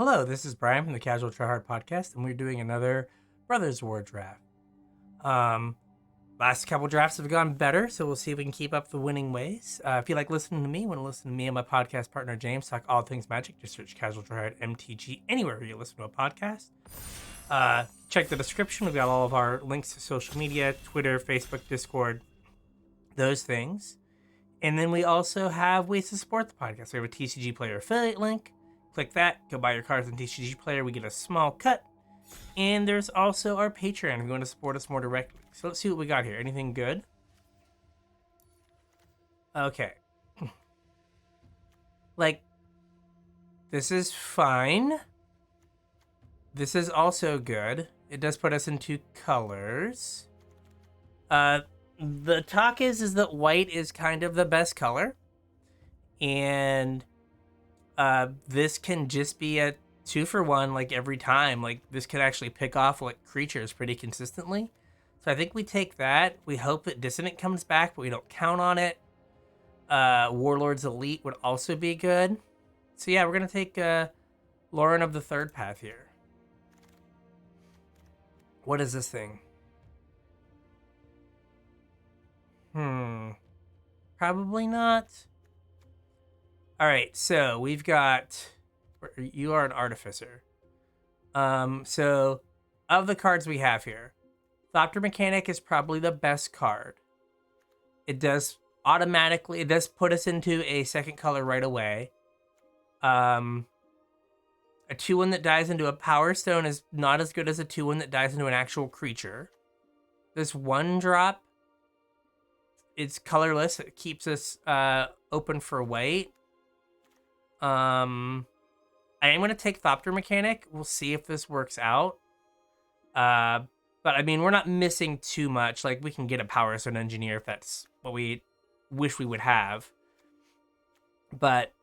Hello, this is Bryan from the Casual Try Hard podcast, and we're doing another Brothers War draft. Um, Last couple drafts have gone better, so we'll see if we can keep up the winning ways. If you like listening to me, want to listen to me and my podcast partner James talk all things Magic, just search Casual Try Hard MTG anywhere where you listen to a podcast. Check the description. We've got all of our links to social media, Twitter, Facebook, Discord, those things. And then we also have ways to support the podcast. We have a TCG Player affiliate link. Click that, go buy your cards on TCG Player. We get a small cut. And there's also our Patreon if you want to support us more directly. So let's see what we got here. Anything good? Okay. This is fine. This is also good. It does put us into colors. The talk is that white is kind of the best color. And this can just be a 2-for-1 like every time. Like this could actually pick off like creatures pretty consistently. So I think we take that. We hope that Dissonant comes back, but we don't count on it. Warlord's Elite would also be good. So yeah, we're gonna take Lauren of the Third Path here. What is this thing? Probably not. All right, so we've got. You are an artificer. So of the cards we have here, Thopter Mechanic is probably the best card. It does put us into a second color right away. A 2/1 that dies into a Power Stone is not as good as a 2/1 that dies into an actual creature. This 1-drop, it's colorless. It keeps us open for white. I am going to take Thopter Mechanic. We'll see if this works out. But I mean, we're not missing too much. Like, we can get a Power Stone Engineer if that's what we wish we would have. But,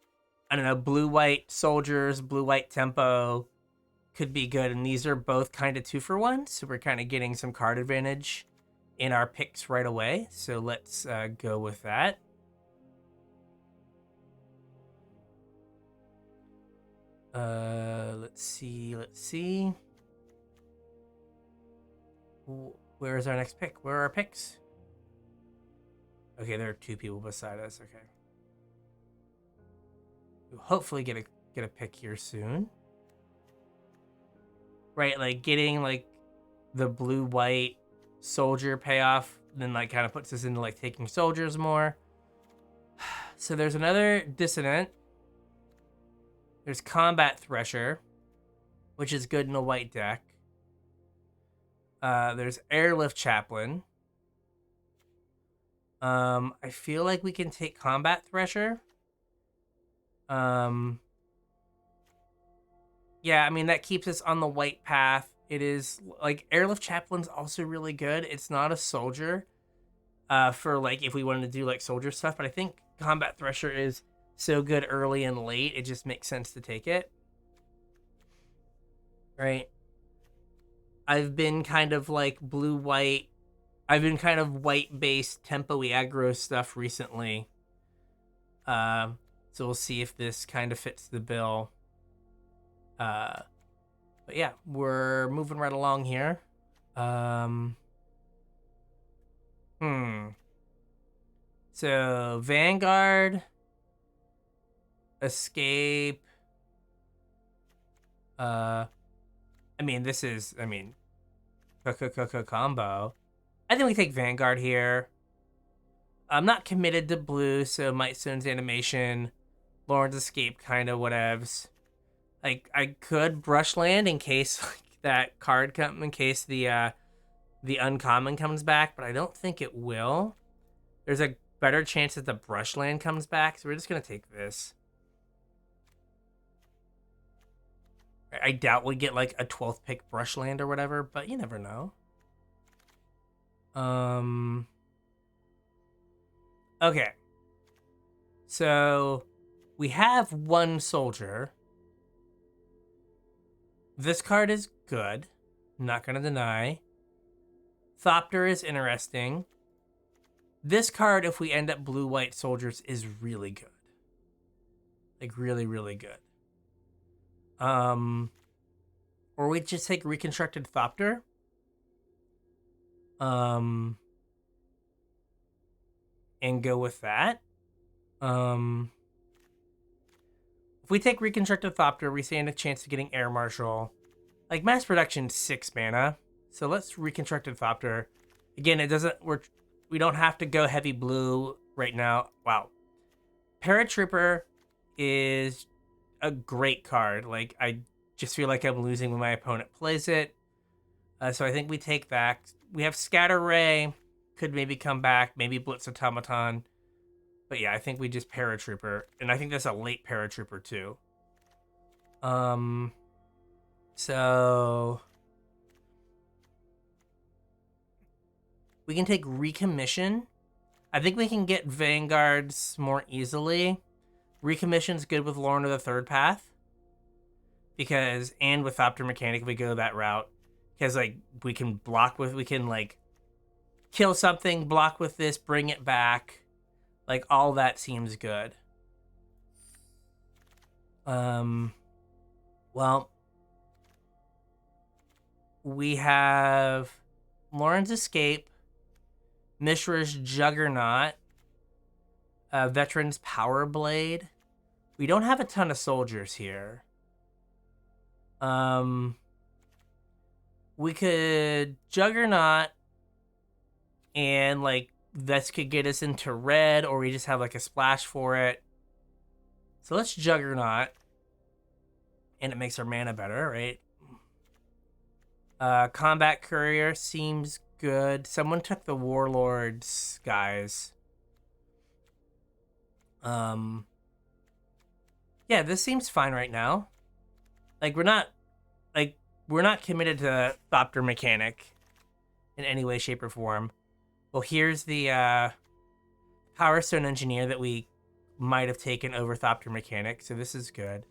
I don't know, blue-white soldiers, blue-white tempo could be good. And these are both kind of 2-for-1. So we're kind of getting some card advantage in our picks right away. So let's go with that. Let's see. Where is our next pick? Where are our picks? Okay, there are 2 people beside us. Okay. We'll hopefully get a pick here soon. Right, like getting like the blue-white soldier payoff, then like kind of puts us into like taking soldiers more. So there's another Dissonant. There's Combat Thresher, which is good in a white deck. There's Airlift Chaplain. I feel like we can take Combat Thresher. Yeah, I mean, that keeps us on the white path. It is, like, Airlift Chaplain's also really good. It's not a soldier for, like, if we wanted to do, like, soldier stuff. But I think Combat Thresher is so good early and late, it just makes sense to take it. Right? I've been kind of like blue-white. I've been kind of white-based tempo-y aggro stuff recently. So we'll see if this kind of fits the bill. But yeah, we're moving right along here. So Vanguard, Escape. I mean, this is, combo. I think we take Vanguard here. I'm not committed to blue, so Mightstone's Animation, Lauren's Escape, kind of whatevs. Like, I could Brush Land in case that card in case the uncommon comes back, but I don't think it will. There's a better chance that the Brush Land comes back, so we're just gonna take this. I doubt we get like a 12th pick Brushland or whatever, but you never know. Okay. So we have 1 soldier. This card is good. I'm not going to deny. Thopter is interesting. This card, if we end up blue-white soldiers, is really good. Like, really, really good. Or we just take Reconstructed Thopter. And go with that. If we take Reconstructed Thopter, we stand a chance of getting Air Marshal. Like, mass production 6 mana. So let's Reconstructed Thopter. Again, it doesn't, we don't have to go heavy blue right now. Wow. Paratrooper is a great card. Like, I just feel like I'm losing when my opponent plays it. So I think we take that. We have Scatter Ray. Could maybe come back. Maybe Blitz Automaton. But yeah, I think we just Paratrooper. And I think that's a late Paratrooper too. So we can take Recommission. I think we can get Vanguards more easily. Recommission's good with Lorna of the Third Path. Because, and with Thopter Mechanic, we go that route. Because, like, we can like, kill something, block with this, bring it back. Like, all that seems good. Well, we have Lauren's Escape, Mishra's Juggernaut, Veteran's Power Blade. We don't have a ton of soldiers here. We could Juggernaut, and like this could get us into red, or we just have like a splash for it. So let's Juggernaut, and it makes our mana better, right? Combat Courier seems good. Someone took the Warlords, guys. Yeah, this seems fine right now. Like, we're not committed to Thopter Mechanic in any way, shape, or form. Well, here's the Power Stone Engineer that we might have taken over Thopter Mechanic, so this is good.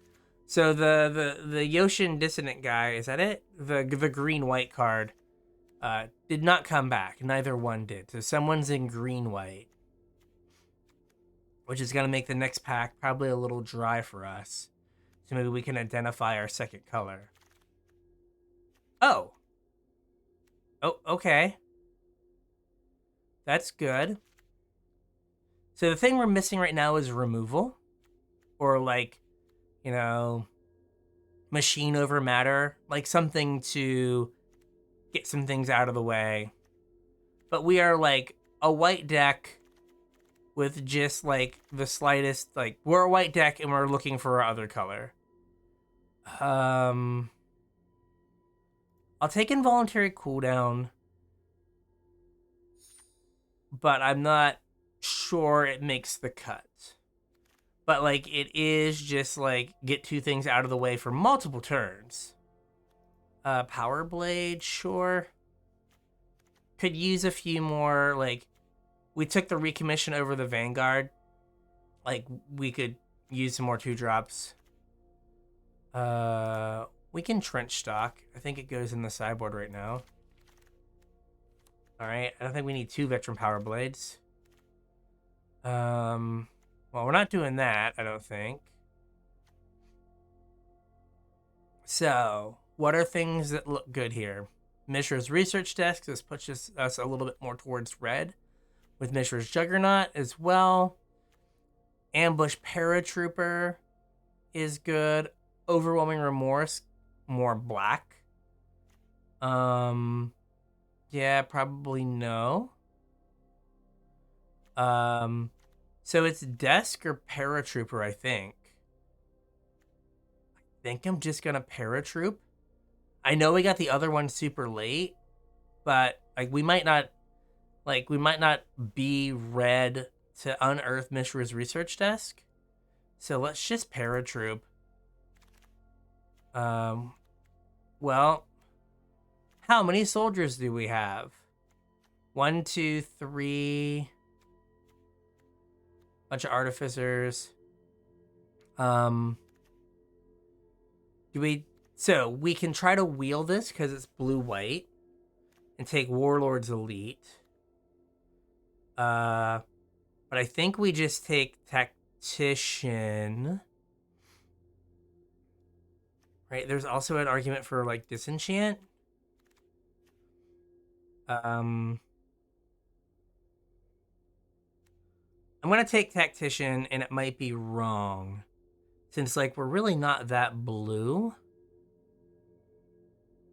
So the Yoshin Dissonant guy, is that it? The green-white card did not come back. Neither one did. So someone's in green-white, which is going to make the next pack probably a little dry for us. So maybe we can identify our second color. Oh, okay. That's good. So the thing we're missing right now is removal. Or like, you know, machine over matter. Like something to get some things out of the way. But we are like a white deck with just like the slightest, like we're a white deck and we're looking for our other color. I'll take Involuntary Cooldown, but I'm not sure it makes the cut. But like it is just like get two things out of the way for multiple turns. Power Blade, sure. Could use a few more, like we took the Recommission over the Vanguard. Like we could use some more 2-drops. We can Trench Stock. I think it goes in the sideboard right now. All right, I don't think we need 2 Veteran Power Blades. Well, we're not doing that, I don't think. So, what are things that look good here? Mishra's Research Desk. This pushes us a little bit more towards red. With Mishra's Juggernaut as well. Ambush Paratrooper is good. Overwhelming Remorse, more black. Yeah, probably no. So it's Desk or Paratrooper, I think. I think I'm just gonna Paratroop. I know we got the other one super late, but like we might not be red to unearth Mishra's Research Desk. So let's just Paratroop. Well, how many soldiers do we have? 1, 2, 3. Bunch of artificers. So we can try to wheel this because it's blue-white and take Warlord's Elite. But I think we just take Tactician. Right, there's also an argument for, like, disenchant. I'm gonna take Tactician, and it might be wrong. Since, like, we're really not that blue.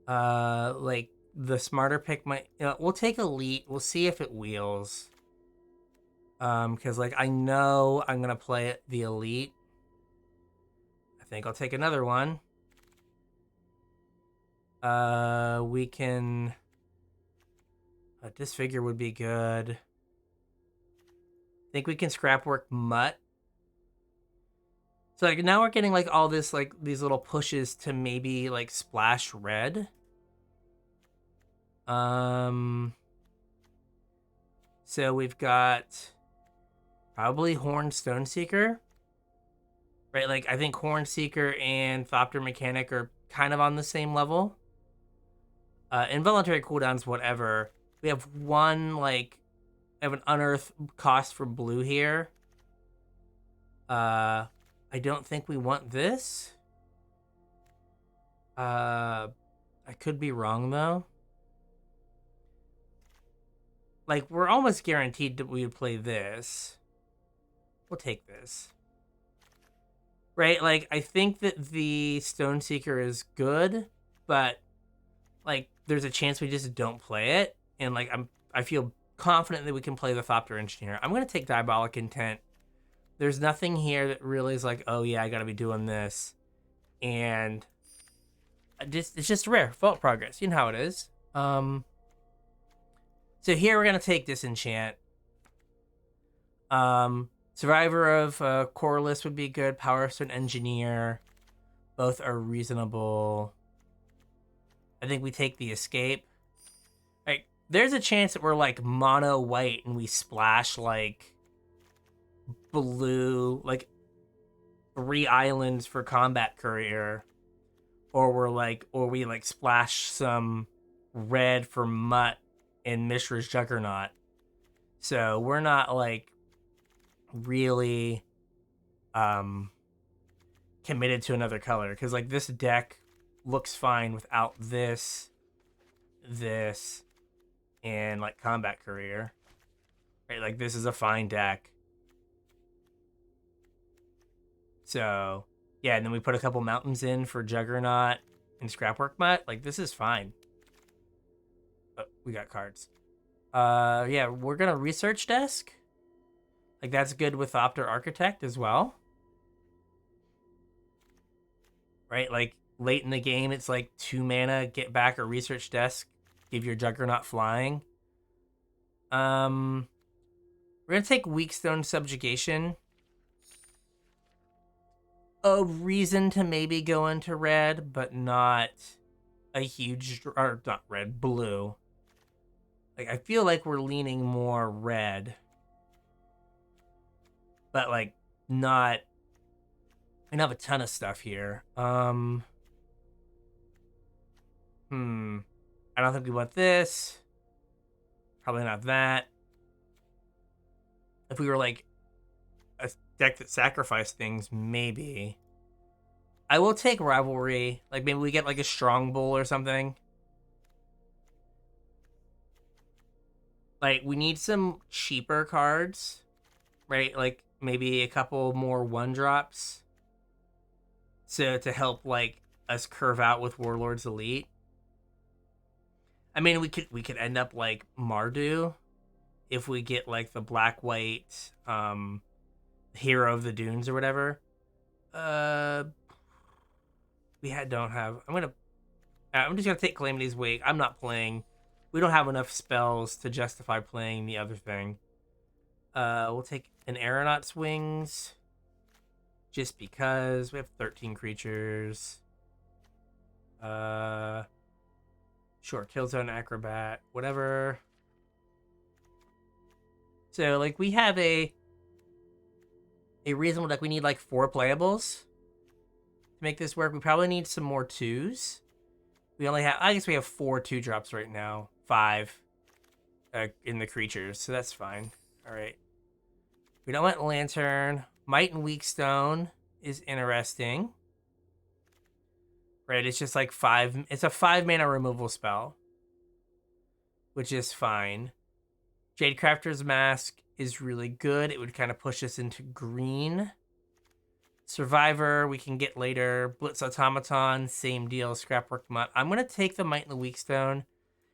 Like, the smarter pick might... we'll take Elite. We'll see if it wheels. Because, like, I know I'm gonna play the Elite. I think I'll take another one. We can... A Disfigure would be good. I think we can Scrapwork Mutt. So, like, now we're getting, like, all this, like, these little pushes to maybe, like, splash red. So we've got probably Horn Stoneseeker. Right, like, I think Hornseeker and Thopter Mechanic are kind of on the same level. Involuntary cooldowns, whatever. We have one, like, I have an Unearth cost for blue here. I don't think we want this. I could be wrong, though. Like, we're almost guaranteed that we would play this. We'll take this. Right, like, I think that the Stoneseeker is good, but, like, there's a chance we just don't play it. And, like, I feel confident that we can play the Thopter Engineer. I'm going to take Diabolic Intent. There's nothing here that really is like, oh, yeah, I got to be doing this. And it's just rare. Fault Progress. You know how it is. So here we're going to take Disenchant. Survivor of Corliss would be good. Power Stone Engineer. Both are reasonable. I think we take the Escape. Like, there's a chance that we're, like, mono white and we splash, like, blue, like, 3 islands for Combat Courier. Or we, like, splash some red for Mutt and Mishra's Juggernaut. So we're not, like, really committed to another color. Because, like, this deck looks fine without this, and, like, Combat Courier. Right, like, this is a fine deck. So, yeah, and then we put a couple mountains in for Juggernaut and Scrapwork Mutt. Like, this is fine. Oh, we got cards. Yeah, we're gonna Research Desk. Like, that's good with Thopter Architect as well. Right, like, late in the game, it's like 2 mana, get back a Research Desk, give your Juggernaut flying. We're gonna take Weakstone Subjugation. A reason to maybe go into red, but not a huge, or not red, blue. Like, I feel like we're leaning more red, but, like, not. I don't have a ton of stuff here. I don't think we want this. Probably not that. If we were, like, a deck that sacrificed things, maybe. I will take Rivalry. Like, maybe we get, like, a Strong Bull or something. Like, we need some cheaper cards, right? Like, maybe a couple more 1-drops. So, to help, like, us curve out with Warlord's Elite. I mean, we could end up like Mardu if we get, like, the black-white Hero of the Dunes or whatever. Don't have. I'm just gonna take Calamity's Wake. I'm not playing. We don't have enough spells to justify playing the other thing. We'll take an Aeronaut's Wings. Just because we have 13 creatures. Sure, Killzone Acrobat, whatever. So, like, we have a reasonable deck. We need, like, 4 playables to make this work. We probably need some more 2s. We only have, I guess we have 4 2-drops right now. 5 in the creatures, so that's fine. All right. We don't want Lantern. Might and Weakstone is interesting. Right, it's just like 5, it's a 5 mana removal spell, which is fine. Jadecrafter's Mask is really good. It would kind of push us into green. Survivor, we can get later. Blitz Automaton, same deal. Scrapwork Mutt. I'm going to take the Might and the Weakstone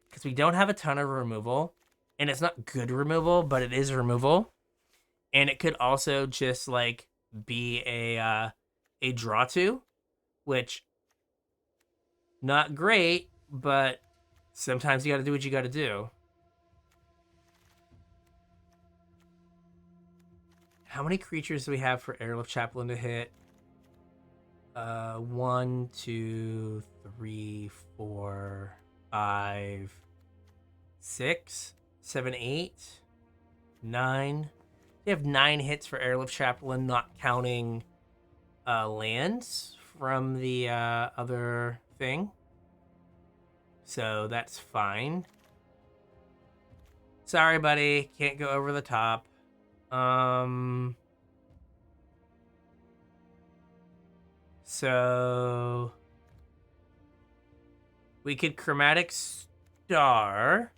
because we don't have a ton of removal. And it's not good removal, but it is removal. And it could also just, like, be a draw to, which, not great, but sometimes you got to do what you got to do. How many creatures do we have for Airlift Chaplain to hit? 1, 2, 3, 4, 5, 6, 7, 8, 9. We have 9 hits for Airlift Chaplain, not counting lands from the other thing. So that's fine. Sorry, buddy. Can't go over the top. So we could Chromatic Star.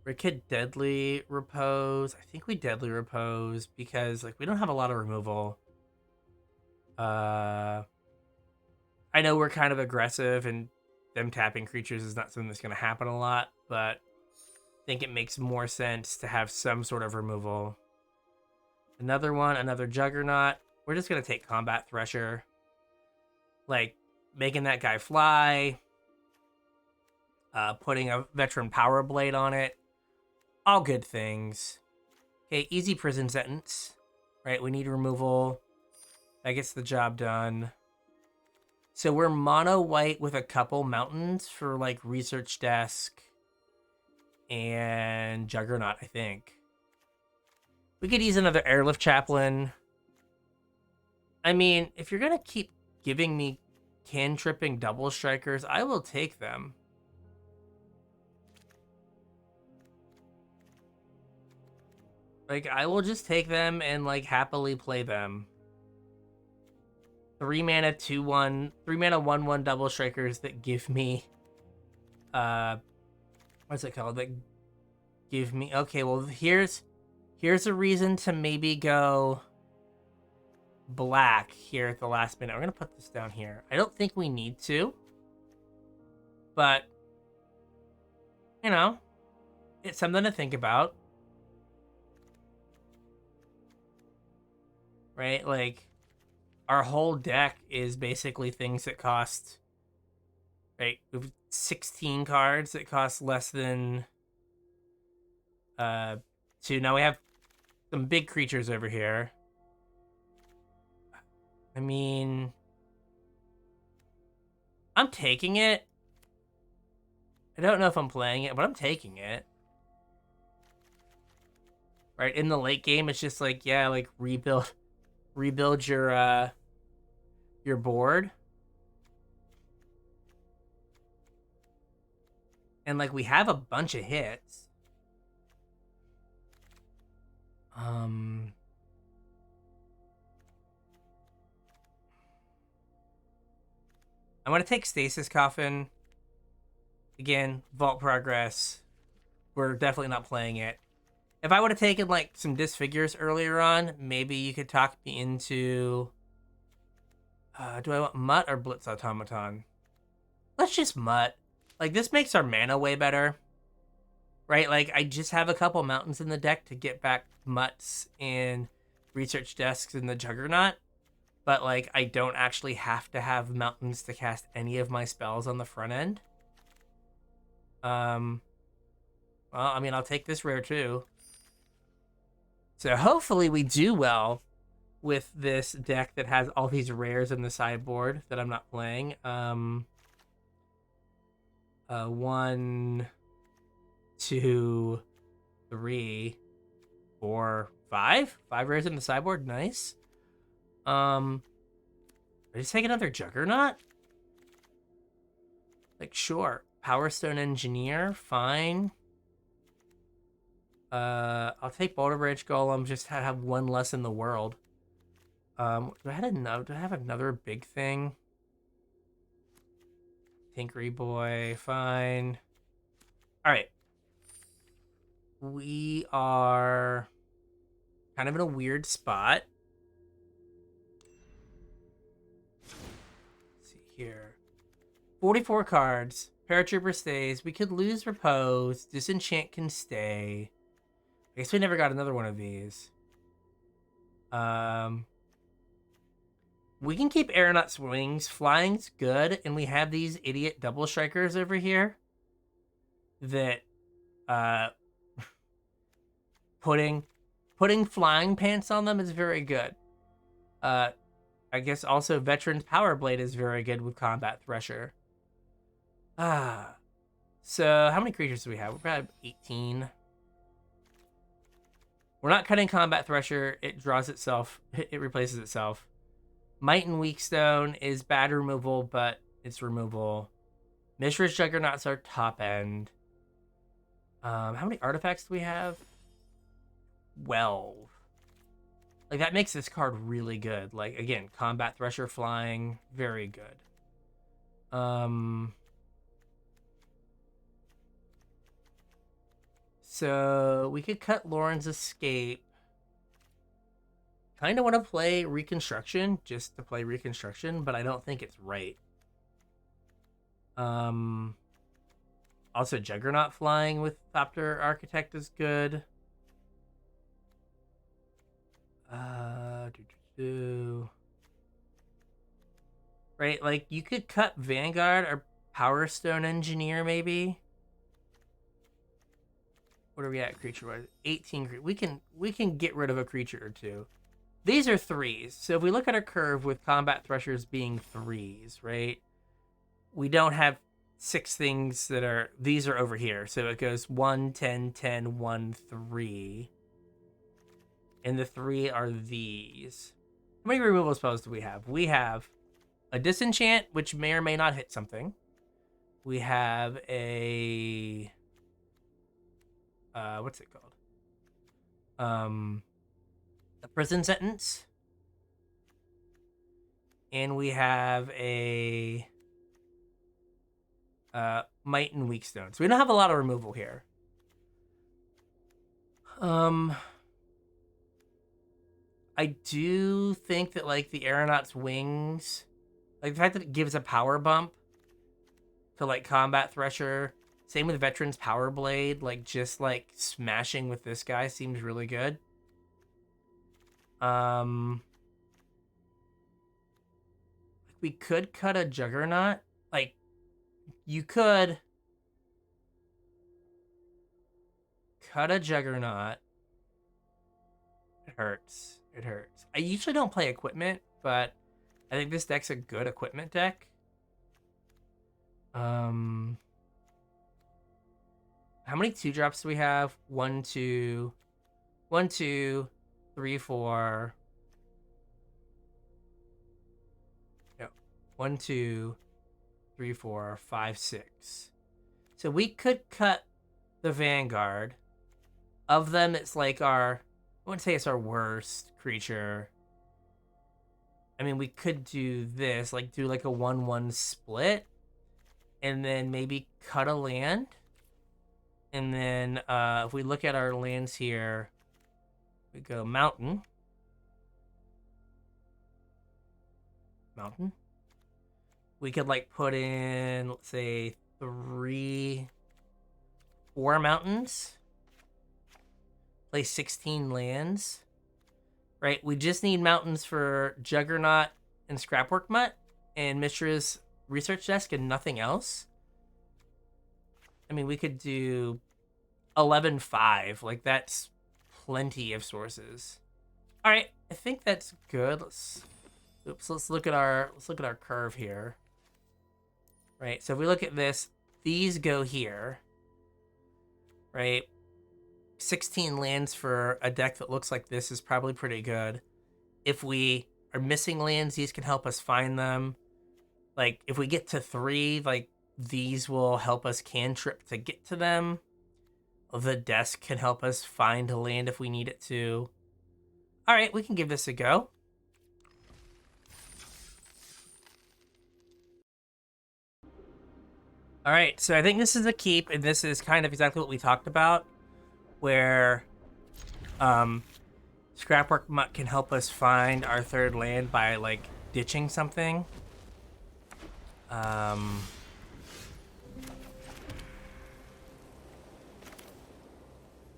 We could Deadly Repose. I think we Deadly Repose because, like, we don't have a lot of removal. I know we're kind of aggressive and them tapping creatures is not something that's going to happen a lot, but I think it makes more sense to have some sort of removal. Another one, another Juggernaut. We're just going to take Combat Thresher. Like, making that guy fly. Putting a Veteran Power Blade on it. All good things. Okay, easy Prison Sentence. Right, we need removal. That gets the job done. So we're mono white with a couple mountains for, like, Research Desk and Juggernaut, I think. We could use another Airlift Chaplain. I mean, if you're going to keep giving me can-tripping double strikers, I will take them. Like, I will just take them and, like, happily play them. 3 mana 2/1, 3 mana 1/1 double strikers that give me, what's it called? That give me, okay, well, here's a reason to maybe go black here at the last minute. We're gonna put this down here. I don't think we need to, but, you know, it's something to think about. Right? Like, our whole deck is basically things that cost, right? We have 16 cards that cost less than 2. Now we have some big creatures over here. I mean, I'm taking it. I don't know if I'm playing it, but I'm taking it. Right? In the late game, it's just like, yeah, like, rebuild your board. And, like, we have a bunch of hits. I'm going to take Stasis Coffin. Again, Vault Progress. We're definitely not playing it. If I would have taken, like, some Disfigures earlier on, maybe you could talk me into... do I want Mutt or Blitz Automaton? Let's just Mutt. Like, this makes our mana way better. Right? Like, I just have a couple mountains in the deck to get back Mutts and Research Desks in the Juggernaut. But, like, I don't actually have to have mountains to cast any of my spells on the front end. Well, I mean, I'll take this rare, too. So hopefully we do well with this deck that has all these rares in the sideboard that I'm not playing. 1, 2, 3, 4, 5. 5 rares in the sideboard. Nice. I just take another Juggernaut? Like, sure. Power Stone Engineer, fine. I'll take Boulder Bridge Golem just to have one less in the world. Do I have another big thing? Tinkery boy, fine. All right. We are kind of in a weird spot. Let's see here. 44 cards. Paratrooper stays. We could lose Repose. Disenchant can stay. I guess we never got another one of these. We can keep Aeronaut's Wings. Flying's good, and we have these idiot double strikers over here that putting flying pants on them is very good. I guess also Veteran's Power Blade is very good with Combat Thresher. So how many creatures do we have? We're about 18. We're not cutting Combat Thresher. It draws itself. It replaces itself. Might and Weakstone is bad removal, but it's removal. Mishra's Juggernauts are top end. How many artifacts do we have? 12. Like, that makes this card really good. Like, again, Combat Thresher flying, very good. So we could cut Lauren's Escape. Kind of want to play Reconstruction just to play Reconstruction, but I don't think it's right. Also, Juggernaut flying with Thopter Architect is good. Right, like you could cut Vanguard or Power Stone Engineer maybe. What are we at creature wise? 18. We can get rid of a creature or two. These are 3s. So if we look at our curve with Combat Threshers being 3s, right? We don't have 6 things that are... These are over here. So it goes 1, 10, 10, 1, 3. And the 3 are these. How many removal spells do we have? We have a Disenchant, which may or may not hit something. We have a... what's it called? A Prison Sentence. And we have a Might and Weakstone. So we don't have a lot of removal here. I do think that, like, the Aeronaut's Wings, like, the fact that it gives a power bump to, like, Combat Thresher, same with Veteran's Power Blade, like, just, like, smashing with this guy seems really good. We could cut a Juggernaut. Like, you could cut a Juggernaut. It hurts. It hurts. I usually don't play equipment, but I think this deck's a good equipment deck. How many 2-drops do we have? 1, 2, 1, 2, 3, 4. No. 1, 2, 3, 4, 5, 6. So we could cut the Vanguard. Of them, it's like our... I wouldn't say it's our worst creature. I mean, we could do this, like do like a 1-1 split, and then maybe cut a land. And then if we look at our lands here, we go Mountain. Mountain. We could like put in, let's say, 3, 4 mountains. Play 16 lands, right? We just need mountains for Juggernaut and Scrapwork Mutt and Mishra's Research Desk and nothing else. I mean, we could do 11-5. Like, that's plenty of sources. All right, I think that's good. Let's look at our curve here. Right, so if we look at this, these go here, right? 16 lands for a deck that looks like this is probably pretty good. If we are missing lands, these can help us find them. Like, if we get to 3, like, these will help us cantrip to get to them. The desk can help us find a land if we need it to. All right, we can give this a go. All right, so I think this is a keep, and this is kind of exactly what we talked about, where Scrapwork Mutt can help us find our third land by, like, ditching something.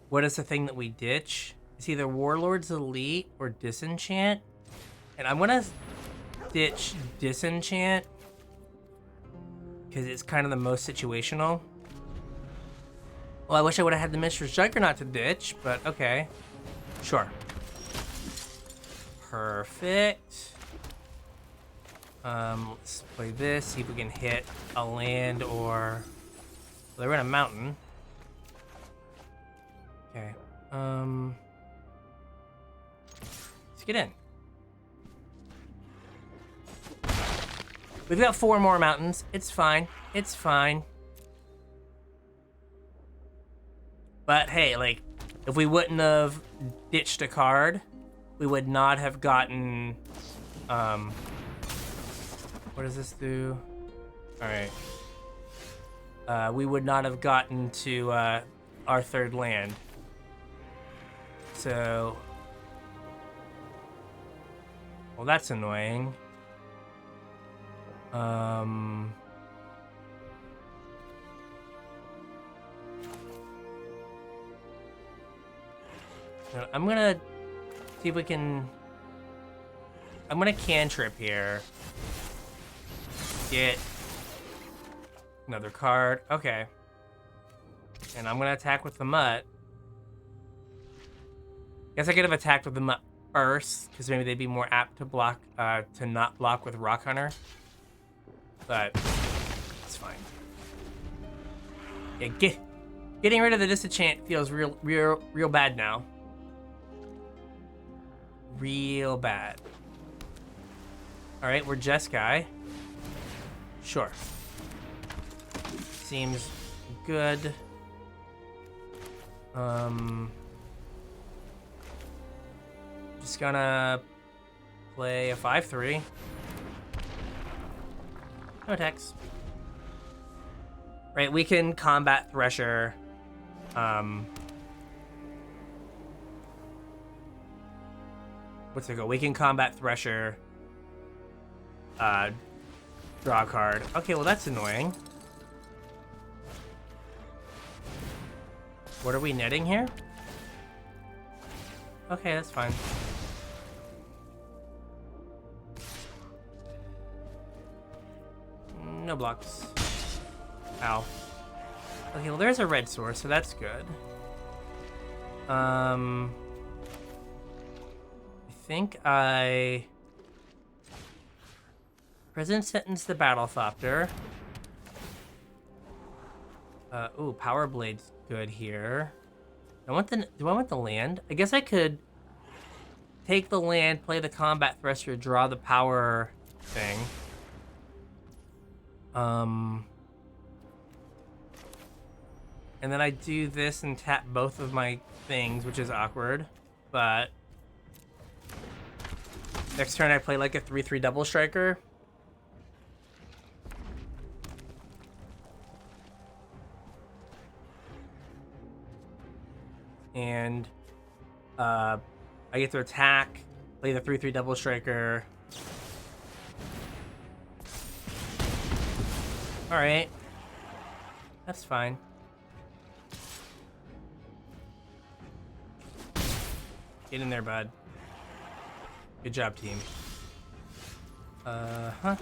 What is the thing that we ditch? It's either Warlord's Elite or Disenchant. And I'm gonna ditch Disenchant because it's kind of the most situational. Well, I wish I would have had the Mishra's Juggernaut to ditch, but okay. Sure. Perfect. Let's play this, see if we can hit a land or... Well, they're in a mountain. Okay. Let's get in. We've got 4 more mountains. It's fine. It's fine. But hey, like, if we wouldn't have ditched a card, we would not have gotten, what does this do? All right. We would not have gotten to, our third land. So, well, that's annoying. I'm gonna see if we can... I'm gonna cantrip here. Get another card. Okay. And I'm gonna attack with the Mutt. Guess I could have attacked with the Mutt first, because maybe they'd be more apt to block, to not block with Rock Hunter. But it's fine. Yeah, getting rid of the disenchant feels real bad now. Real bad. All right, we're Jeskai. Sure. Seems good. Just gonna play a 5/3. No attacks. Right, we can combat Thresher. What's it go? We can combat Thresher. Draw a card. Okay, well that's annoying. What are we netting here? Okay, that's fine. No blocks. Ow. Okay, well there's a red source, so that's good. I think I... Prison Sentence the Battlethopter. Ooh, Power Blade's good here. Do I want the land? I guess I could take the land, play the Combat Thresher, draw the power thing. And then I do this and tap both of my things, which is awkward, but next turn I play like a 3/3 double striker. And I get to attack, play the 3/3 double striker. All right, that's fine. Get in there, bud. Good job, team. Huh?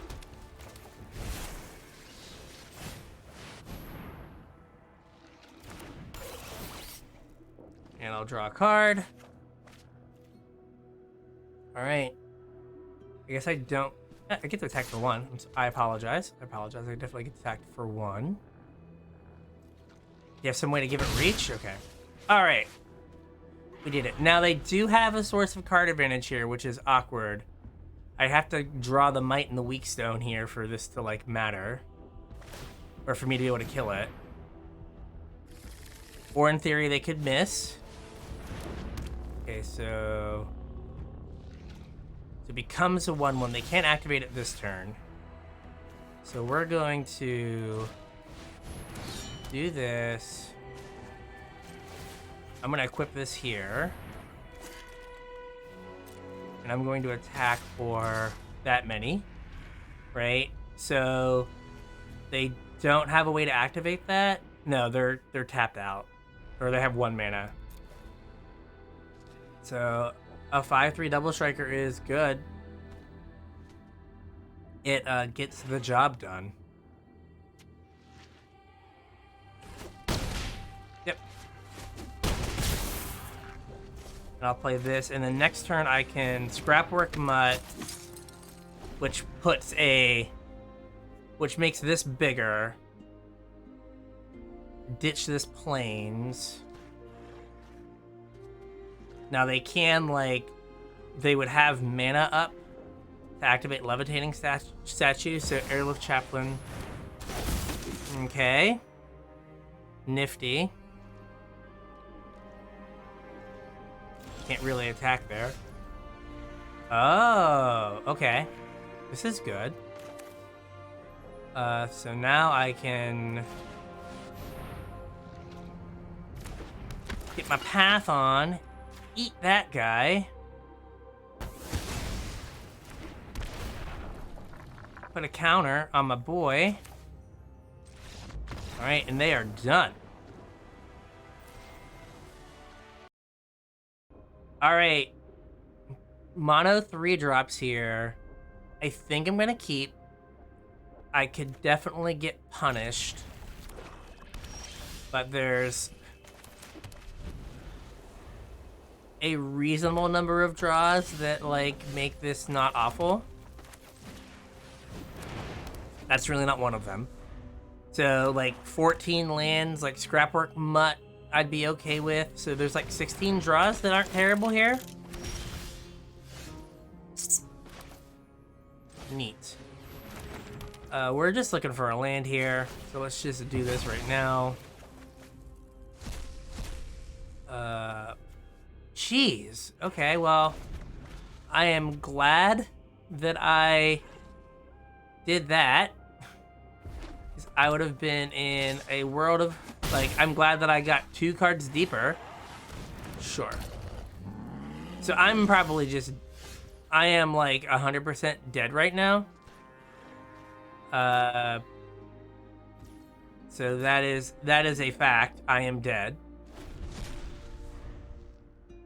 And I'll draw a card. All right. I guess I don't... Yeah, I get to attack for 1. I apologize. I definitely get attacked for 1. You have some way to give it reach? Okay. All right. We did it. Now, they do have a source of card advantage here, which is awkward. I have to draw the Might and the Weak Stone here for this to, like, matter. Or for me to be able to kill it. Or, in theory, they could miss. Okay, so... It becomes a 1/1. They can't activate it this turn. So we're going to do this. I'm gonna equip this here. And I'm going to attack for that many, right? So they don't have a way to activate that? No, they're tapped out. Or they have 1 mana. So a 5/3 double striker is good. It gets the job done. Yep. And I'll play this, and then next turn I can Scrapwork Mutt, which makes this bigger. Ditch this Plains. Now they can, like, they would have mana up to activate Levitating Statue, so Airlift Chaplain. Okay. Nifty. Can't really attack there. Oh, okay. This is good. So now I can get my path on, eat that guy, put a counter on my boy. All right, and they are done. All right, mono 3 drops here. I think I'm gonna keep. I could definitely get punished, but there's a reasonable number of draws that, like, make this not awful. That's really not one of them. So, like, 14 lands, like Scrapwork Mutt, I'd be okay with. So there's like 16 draws that aren't terrible here. Neat. We're just looking for a land here, so let's just do this right now. Jeez. Okay, well, I am glad that I did that. I would have been in a world of, like, I'm glad that I got 2 cards deeper. Sure. So I'm probably just, I am like 100% dead right now. So that is a fact. I am dead.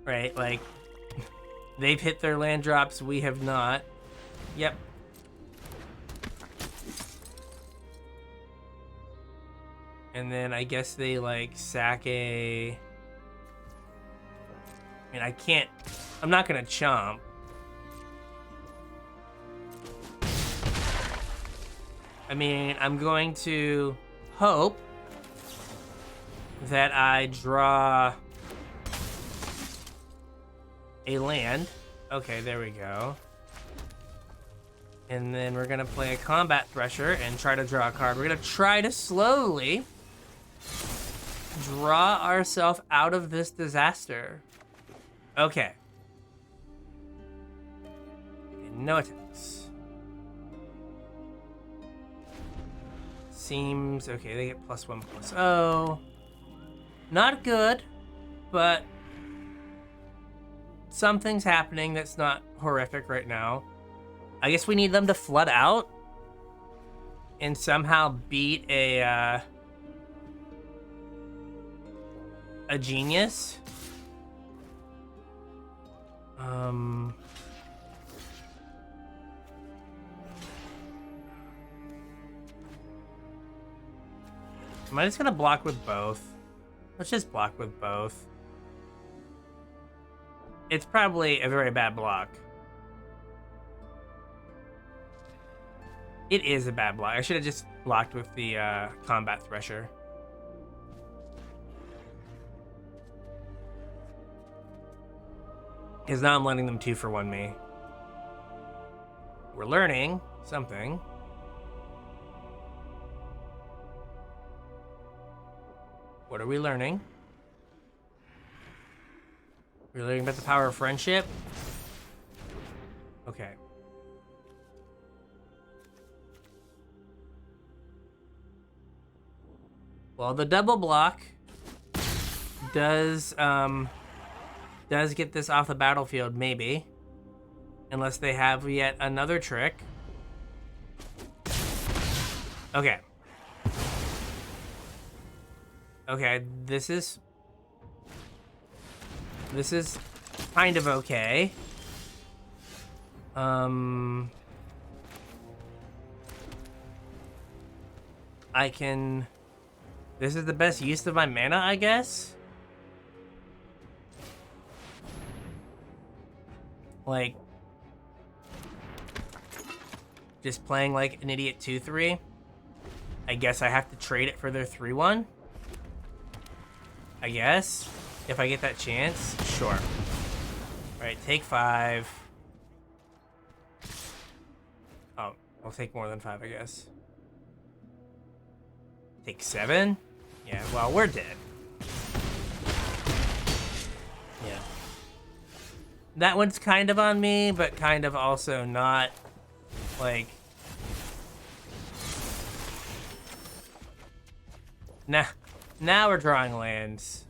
Right, like, they've hit their land drops, we have not. Yep. And then I guess they, like, sack a... I mean, I can't... I'm not gonna chomp. I mean, I'm going to hope that I draw a land. Okay, there we go. And then we're gonna play a Combat Thresher and try to draw a card. We're gonna try to slowly draw ourselves out of this disaster. Okay. No attacks. Seems okay. They get +1/+0. Not good, but something's happening that's not horrific right now. I guess we need them to flood out and somehow beat a genius. Am I just gonna block with both? Let's just block with both. It's probably a very bad block. It is a bad block. I should have just blocked with the Combat Thresher. Because now I'm letting them 2-for-1 me. We're learning something. What are we learning? We're learning about the power of friendship? Okay. Well, the double block does get this off the battlefield, maybe. Unless they have yet another trick. Okay. Okay, this is kind of okay. This is the best use of my mana, I guess? Like, just playing like an idiot 2-3. I guess I have to trade it for their 3-1. I guess. If I get that chance. Sure. Alright, take 5. Oh, I'll take more than 5, I guess. Take 7? Yeah, well, we're dead. Yeah. That one's kind of on me, but kind of also not. Like... Now we're drawing lands.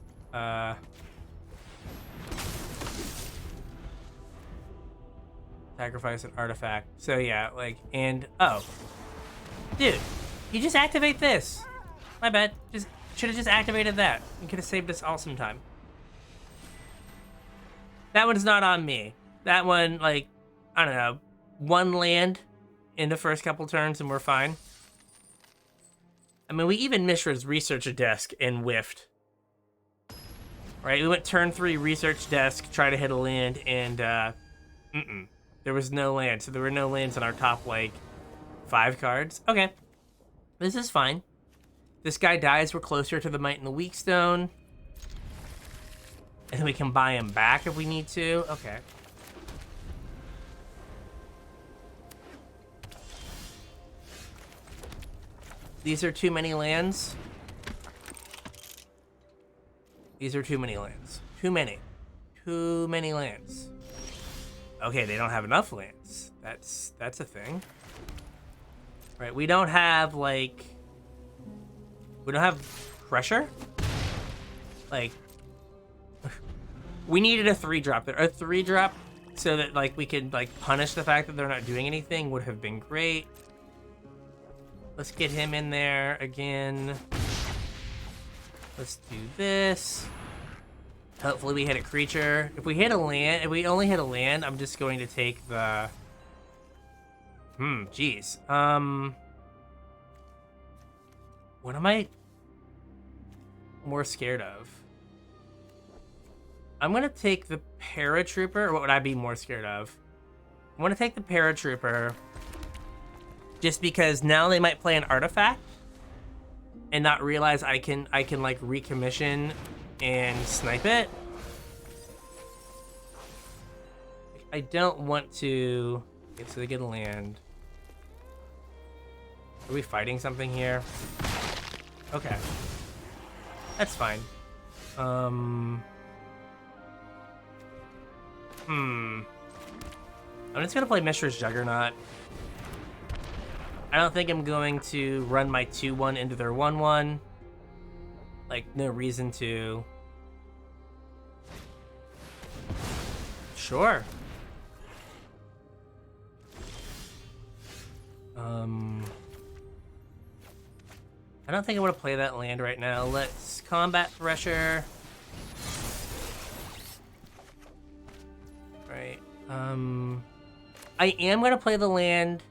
Sacrifice an artifact. So yeah, like, and... Oh. Dude, you just activate this. My bad. Should have just activated that. You could have saved us all some time. That one's not on me. That one, like, I don't know, 1 land in the first couple turns and we're fine. I mean, we even Mishra's research desk and whiffed. Right, we went turn 3 research desk, try to hit a land, and there was no land. So there were no lands on our top, like, 5 cards. Okay, this is fine. This guy dies, we're closer to the Might and the Weak Stone. And we can buy him back if we need to. Okay. These are too many lands. These are too many lands. Too many. Too many lands. Okay, they don't have enough lands. That's a thing. Right, we don't have, like... We don't have pressure? Like... We needed a 3-drop there. A 3-drop so that, like, we could, like, punish the fact that they're not doing anything would have been great. Let's get him in there again. Let's do this. Hopefully we hit a creature. If we hit a land, if we only hit a land, I'm just going to take the... Jeez. What am I more scared of? I'm gonna take the Paratrooper, or what would I be more scared of? I'm gonna take the Paratrooper just because now they might play an artifact and not realize I can like recommission and snipe it. I don't want to... Okay, so they get a land. Are we fighting something here? Okay. That's fine. I'm just gonna play Mishra's Juggernaut. I don't think I'm going to run my 2-1 into their 1-1. Like, no reason to. Sure. I don't think I want to play that land right now. Let's combat Thresher. Right. I am going to play the land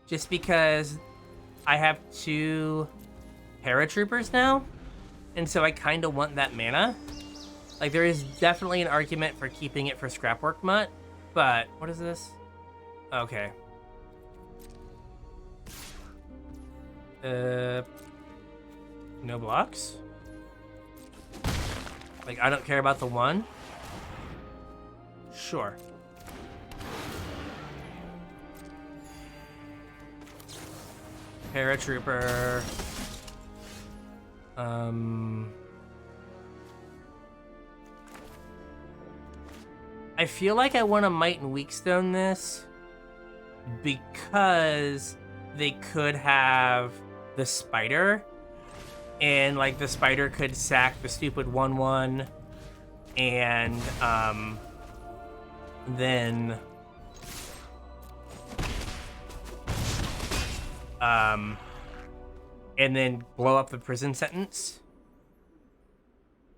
just because I have 2 Paratroopers now. And so I kind of want that mana. Like, there is definitely an argument for keeping it for Scrapwork Mutt. But, what is this? Okay. No blocks? Like, I don't care about the 1? Sure. Paratrooper. I feel like I want to Might and Weakstone this because they could have the spider And, like, the spider could sack the stupid 1/1, and, then, and then blow up the prison sentence.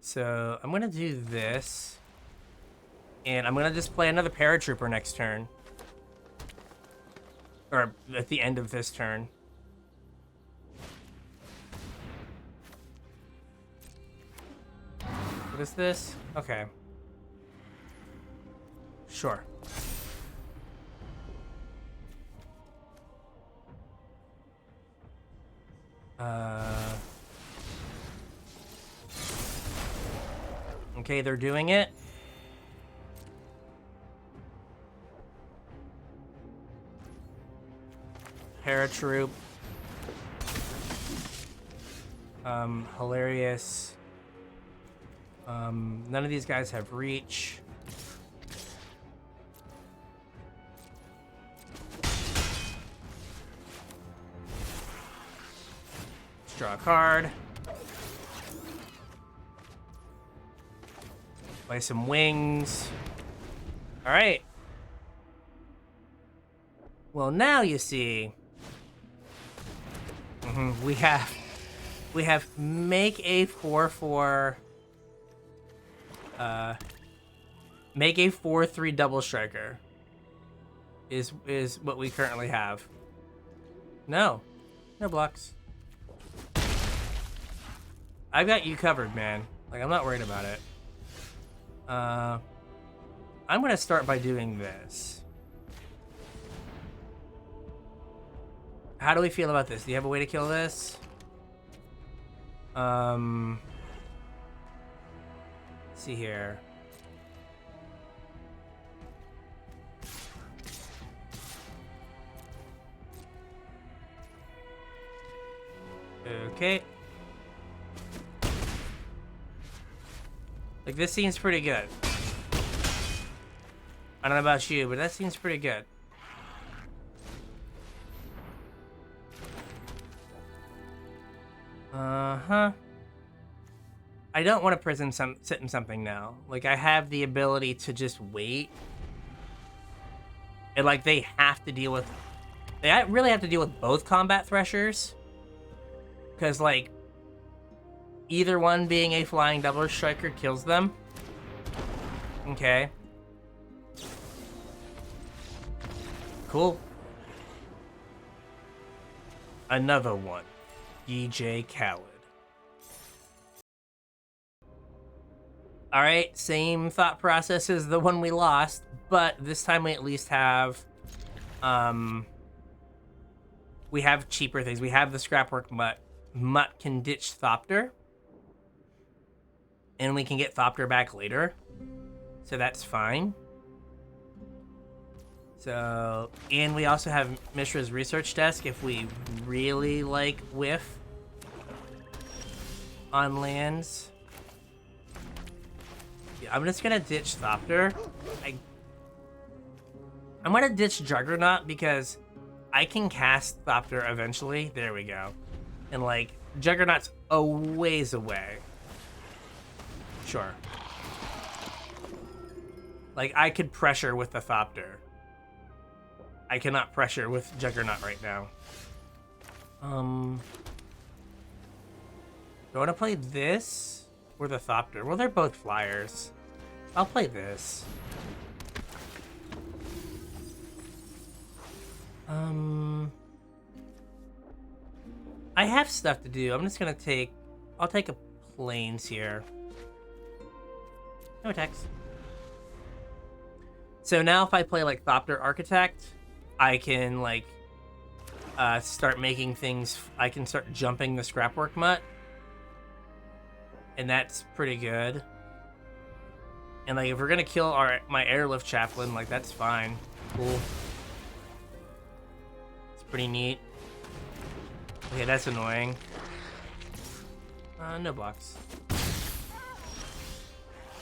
So, I'm gonna do this. And I'm gonna just play another paratrooper next turn. Or at the end of this turn. What is this? Okay. Sure. Okay, they're doing it. Paratroop. Hilarious. None of these guys have reach. Let's draw a card. Play some wings. All right. Well, now you see. We have make a 4/4. Make a 4/3 double striker. Is what we currently have. No blocks. I've got you covered, man. Like, I'm not worried about it. I'm gonna start by doing this. How do we feel about this? Do you have a way to kill this? Let's see here. Okay. Like, this seems pretty good. I don't know about you, but that seems pretty good. I don't want to sit in something now. Like, I have the ability to just wait. And, like, they really have to deal with both combat threshers. Because, like, either one being a flying double striker kills them. Okay. Cool. Another one. DJ Khaled. Alright, same thought process as the one we lost, but this time we at least have, we have cheaper things. We have the Scrapwork Mutt. Mutt can ditch Thopter. And we can get Thopter back later. So that's fine. So, and we also have Mishra's Research Desk if we really like whiff on lands. Yeah, I'm just gonna ditch Thopter. I'm gonna ditch Juggernaut because I can cast Thopter eventually. There we go. And, like, Juggernaut's a ways away. Sure. Like, I could pressure with the Thopter. I cannot pressure with Juggernaut right now. Do I want to play this or the Thopter? Well, they're both flyers. I'll play this. I have stuff to do. I'm just gonna I'll take a planes here. No attacks. So now if I play, like, Thopter Architect, I can, like, start making things. I can start jumping the Scrapwork Mutt. And that's pretty good. And, like, if we're gonna kill my Airlift Chaplain, like, that's fine. Cool. It's pretty neat. Okay, that's annoying. No blocks.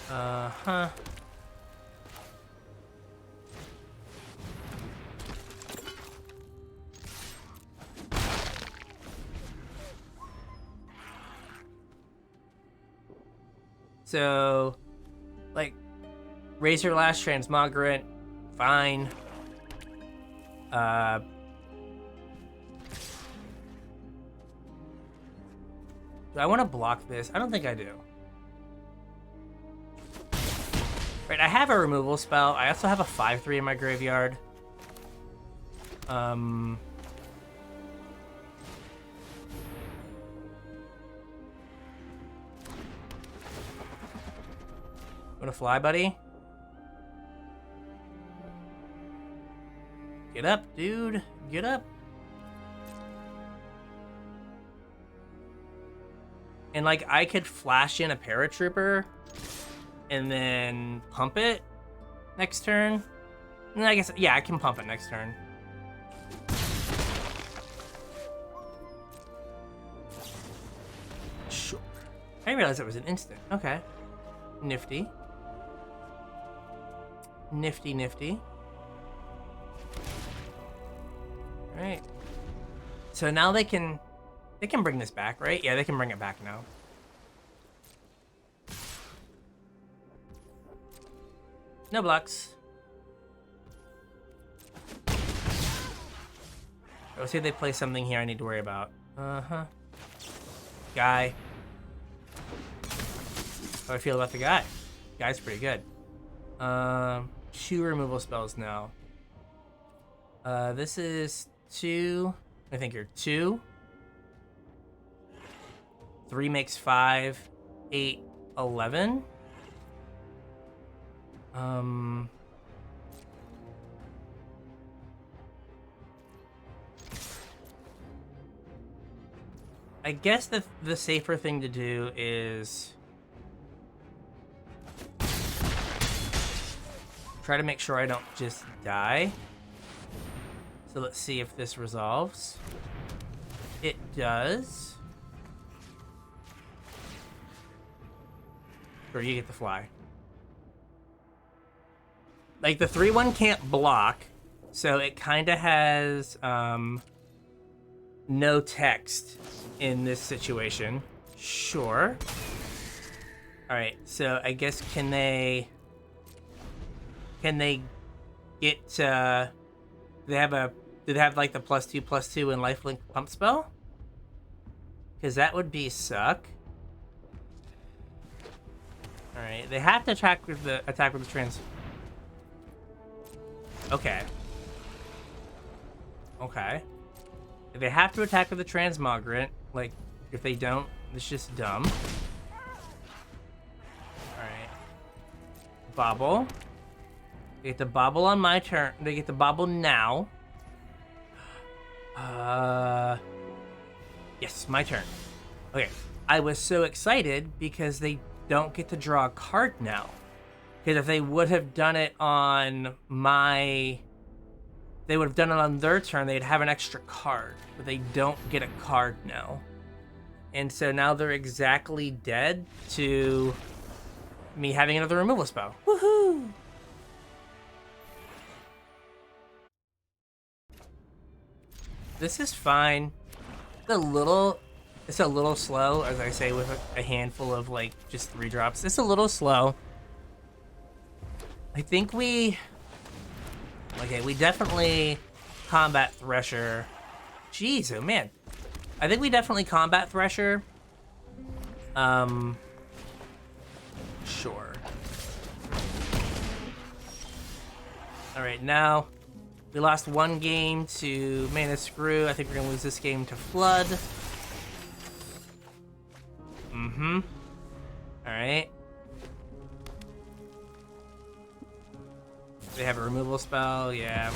Huh. So, like, Razor Lash, Transmogrant, fine. Do I want to block this? I don't think I do. Right, I have a removal spell. I also have a 5/3 in my graveyard. Wanna fly, buddy? Get up, dude. Get up. And, like, I could flash in a paratrooper and then pump it next turn. And I guess, yeah, I can pump it next turn. Sure. I didn't realize it was an instant. Okay. Nifty. Nifty, nifty. All right. So now they can bring this back, right? Yeah, they can bring it back now. No blocks. Let's see if they play something here I need to worry about. Uh-huh. Guy. How do I feel about the guy? Guy's pretty good. 2 removal spells now. This is 2. I think you're 2. 3 makes 5. 8, 11. I guess the safer thing to do is try to make sure I don't just die. So let's see if this resolves. It does. Or you get the fly. Like, the 3/1 can't block, so it kind of has no text in this situation. Sure. All right, so I guess can they get do they have like the +2/+2 and lifelink pump spell? Because that would be suck. All right, they have to attack with the trans. Okay. Okay. If they have to attack with the transmogrant, like, if they don't, it's just dumb. Alright. Bobble. They get the bobble on my turn. They get the bobble now. Yes, my turn. Okay. I was so excited because they don't get to draw a card now. Because if they would have done it on their turn, they'd have an extra card, but they don't get a card now. And so now they're exactly dead to me having another removal spell. Woohoo! This is fine. It's a little slow, as I say, with a handful of, like, just 3 drops. It's a little slow. I think we definitely combat Thresher. Jeez, oh man. I think we definitely combat Thresher. Sure. All right, now we lost 1 game to Mana Screw. I think we're gonna lose this game to Flood. Mm-hmm. All right. They have a removal spell, yeah.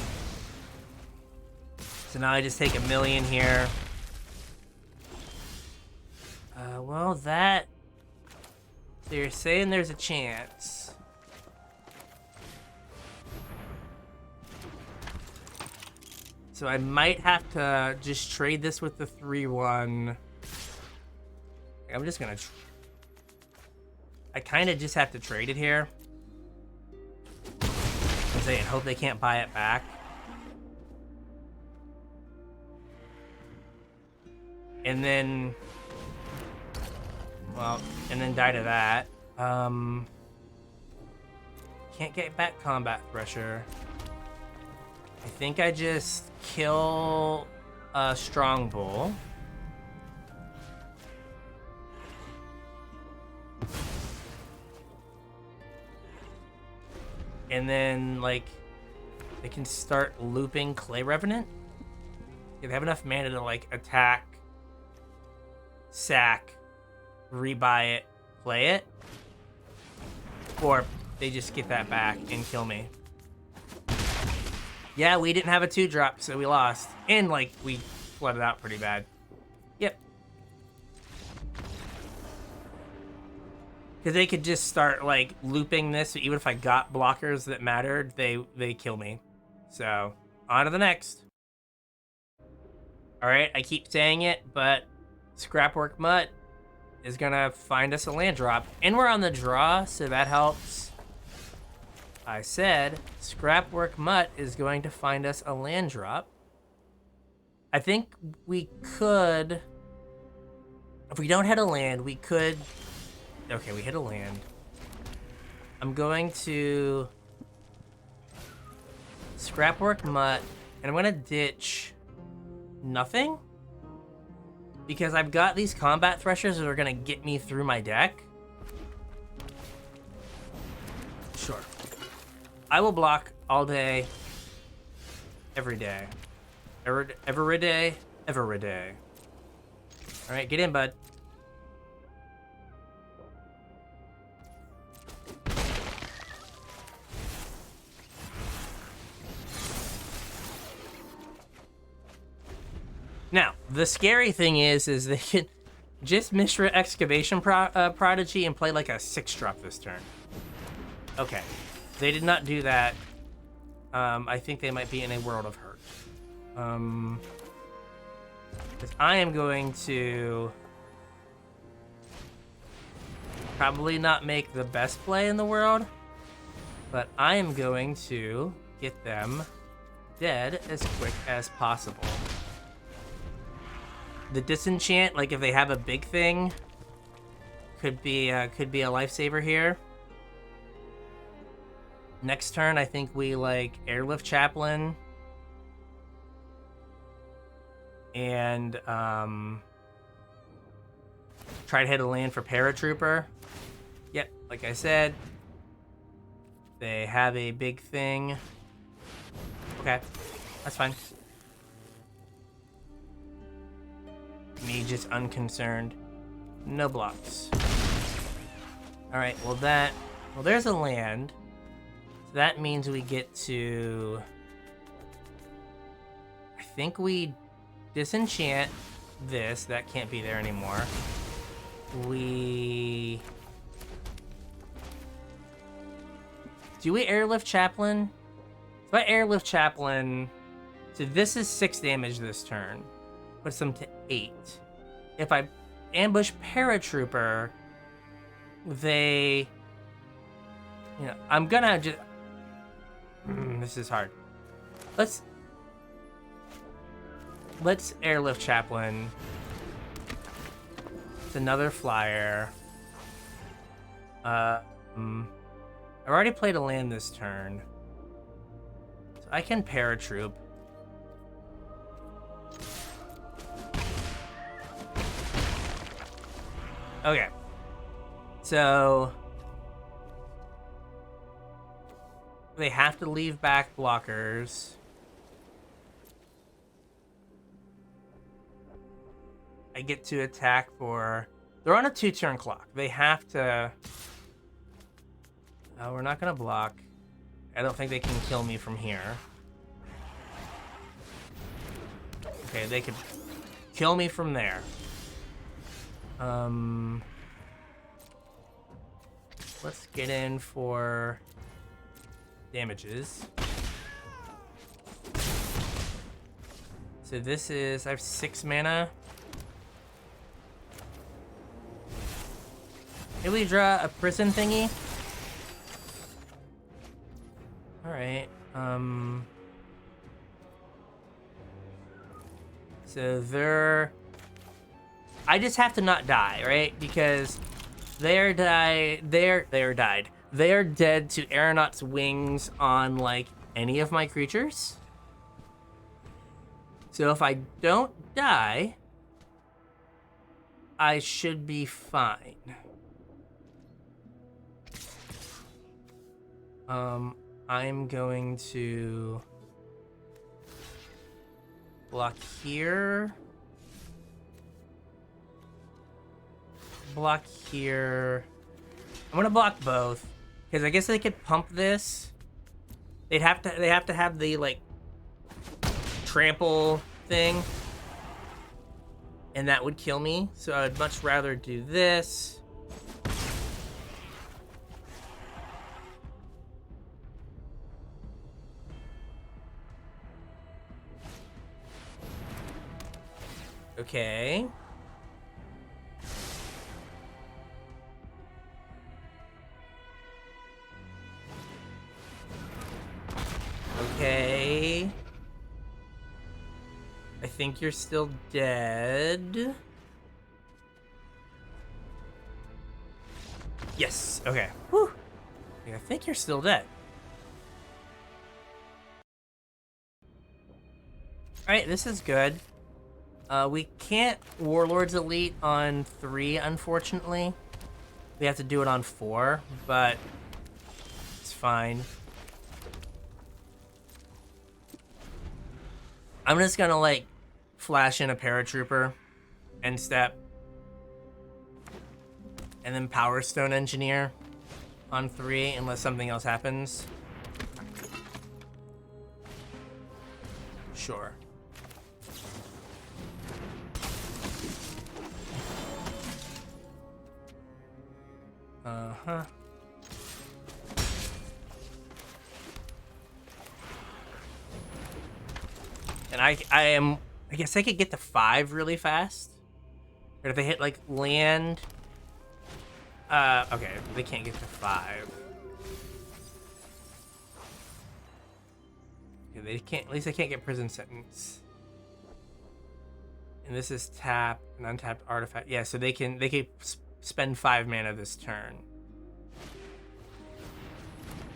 So now I just take 1,000,000 here. Well, that... So you're saying there's a chance. So I might have to just trade this with the 3/1. I'm just gonna... I kind of just have to trade it here. And hope they can't buy it back. And then... Well, and then die to that. Can't get back Combat Thresher. I think I just kill a Strong Bull. And then, like, they can start looping Clay Revenant. If they have enough mana to, like, attack, sack, rebuy it, play it. Or they just get that back and kill me. Yeah, we didn't have a 2-drop, so we lost. And, like, we flooded out pretty bad. Yep. Because they could just start, like, looping this. So even if I got blockers that mattered, they kill me. So, on to the next. Alright, I keep saying it, but Scrapwork Mutt is going to find us a land drop. And we're on the draw, so that helps. I said Scrapwork Mutt is going to find us a land drop. I think we could... If we don't hit a land, we could... Okay, we hit a land. I'm going to Scrapwork Mutt, and I'm going to ditch nothing. Because I've got these Combat Threshers that are going to get me through my deck. Sure. I will block all day, every day. Every day, every day. All right, get in, bud. Now, the scary thing is they can just Mishra Excavation Prodigy and play like a 6-drop this turn. Okay. They did not do that. I think they might be in a world of hurt. Because I am going to probably not make the best play in the world, but I am going to get them dead as quick as possible. The disenchant, like if they have a big thing, could be a lifesaver here. Next turn, I think we like Airlift Chaplain and try to hit a land for Paratrooper. Yep, like I said, they have a big thing. Okay, that's fine. Me just unconcerned. No blocks. All right, well there's a land. So that means we get to, I think we disenchant this. That can't be there anymore. Do we Airlift Chaplain? If I Airlift Chaplain, so this is 6 damage this turn. Puts them to 8. If I ambush Paratrooper, they... You know, I'm gonna just... this is hard. Let's Airlift Chaplain. It's another flyer. I've already played a land this turn. So I can Paratroop. Okay. So they have to leave back blockers. I get to attack for... They're on a 2-turn clock. They have to... Oh, we're not going to block. I don't think they can kill me from here. Okay, they could kill me from there. Let's get in for damages. So this is... I have 6 mana. Maybe we draw a prison thingy? Alright, so they're... I just have to not die, right? Because They're died. They're dead to Aeronaut's wings on like any of my creatures. So if I don't die, I should be fine. I'm going to block here. Block here. I'm gonna block both because I guess they could pump this. They have to have the like trample thing, and that would kill me. So I'd much rather do this. Okay. Okay. I think you're still dead. Yes. Okay. Whew. I think you're still dead. Alright, this is good. We can't Warlord's Elite on 3, unfortunately. We have to do it on 4, but it's fine. I'm just gonna, like, flash in a Paratrooper, end step, and then Power Stone Engineer on 3, unless something else happens. Sure. Uh-huh. And I guess I could get to 5 really fast. Or if they hit, like, land. Okay, they can't get to 5. Okay, they can't, at least they can't get prison sentence. And this is tap, an untapped artifact. Yeah, so they can spend 5 mana this turn.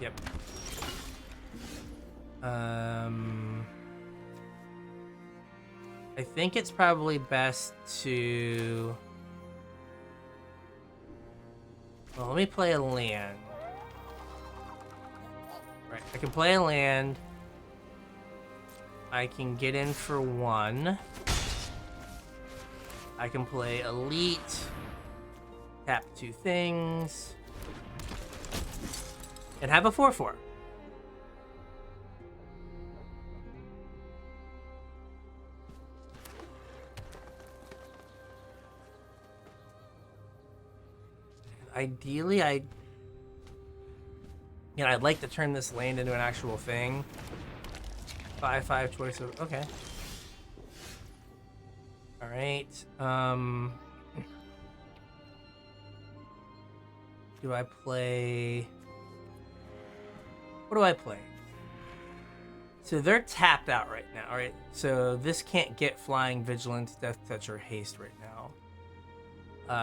Yep. I think it's probably best to... Well, let me play a land. Right, I can play a land. I can get in for 1. I can play Elite. Tap 2 things. And have a 4/4. Ideally, I'd like to turn this land into an actual thing. 5/5 choice of, okay. All right. Do I play? What do I play? So they're tapped out right now. All right. So this can't get flying, vigilance, death touch, or haste right now.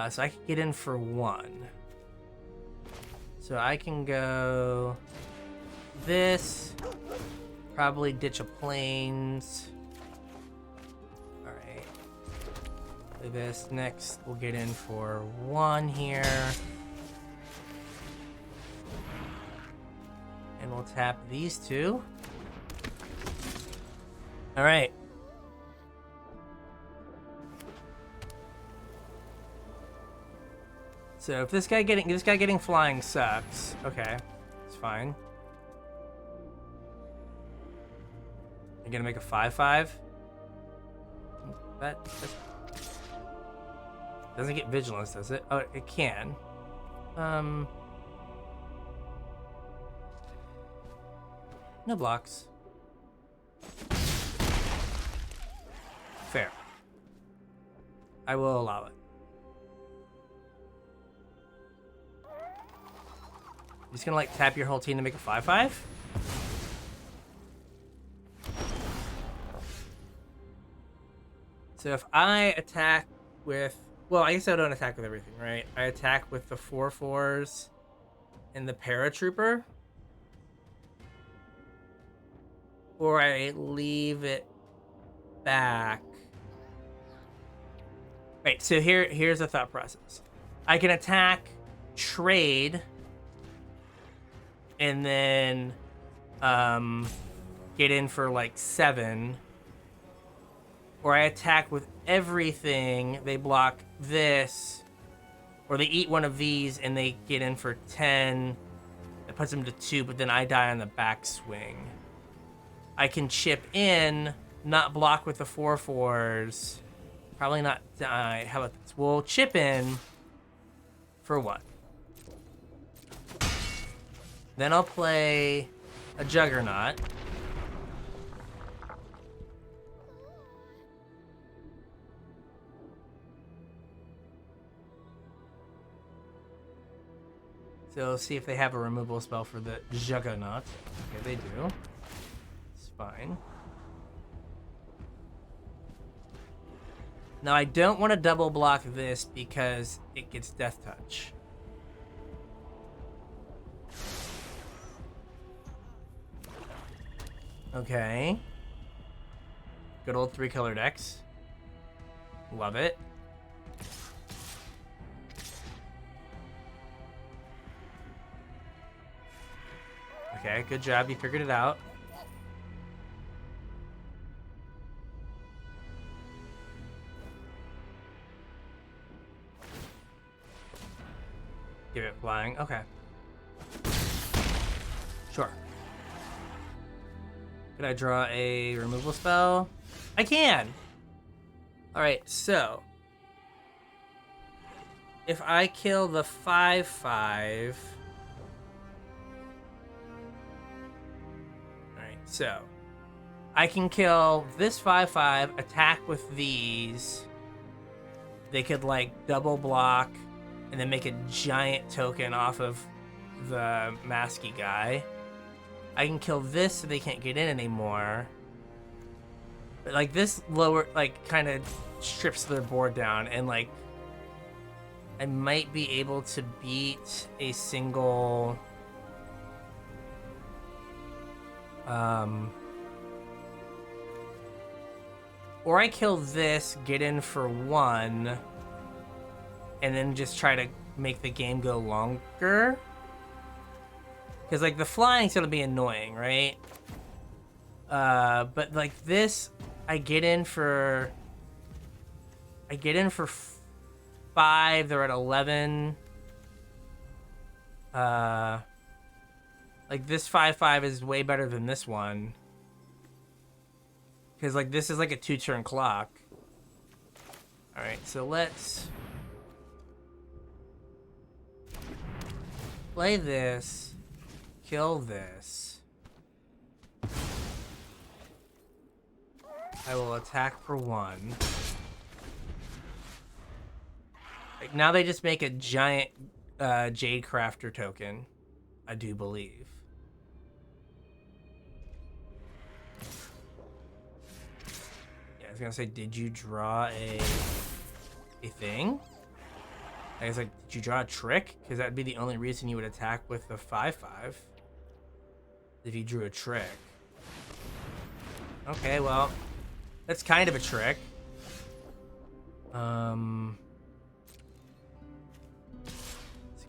So I can get in for 1. So I can go this, probably ditch a plains. All right, play this. Next, we'll get in for 1 here. And we'll tap these 2. All right. So if this guy getting flying sucks, okay, it's fine. You're gonna make a 5/5. That doesn't get vigilance, does it? Oh, it can. No blocks. Fair. I will allow it. Just gonna like tap your whole team to make a 5/5? So if I attack with Well, I guess I don't attack with everything, right? I attack with the 4/4s and the paratrooper, or I leave it back. Right, so here's the thought process. I can attack, trade, and then get in for like 7. Or I attack with everything, they block this, or they eat one of these and they get in for 10. That puts them to 2, but then I die on the backswing. I can chip in, not block with the 4/4s. Probably not die. How about this? We'll chip in for 1. Then I'll play a Juggernaut. So see if they have a removal spell for the Juggernaut. Okay, they do. It's fine. Now I don't want to double block this because it gets Death Touch. Okay. Good old 3-color decks. Love it. Okay, good job. You figured it out. Give it flying. Okay. Sure. Could I draw a removal spell? I can! Alright, so. If I kill the 5/5. Alright, so. I can kill this 5/5, attack with these. They could, like, double block and then make a giant token off of the Masky guy. I can kill this so they can't get in anymore. But, like, this lower, like, kind of strips their board down, and, like, I might be able to beat a single... Or I kill this, get in for 1, and then just try to make the game go longer. Because, like, the flying's gonna be annoying, right? But, like, this, I get in for 5, they're at 11. Like, this 5/5 is way better than this one. Because, like, this is like a 2-turn clock. Alright, so let's play this, kill this. I will attack for 1. Like, now they just make a giant Jade Crafter token, I do believe. Yeah, I was gonna say, did you draw a thing? I was like, did you draw a trick? Because that'd be the only reason you would attack with the 5/5. If you drew a trick. Okay, well, that's kind of a trick. Let's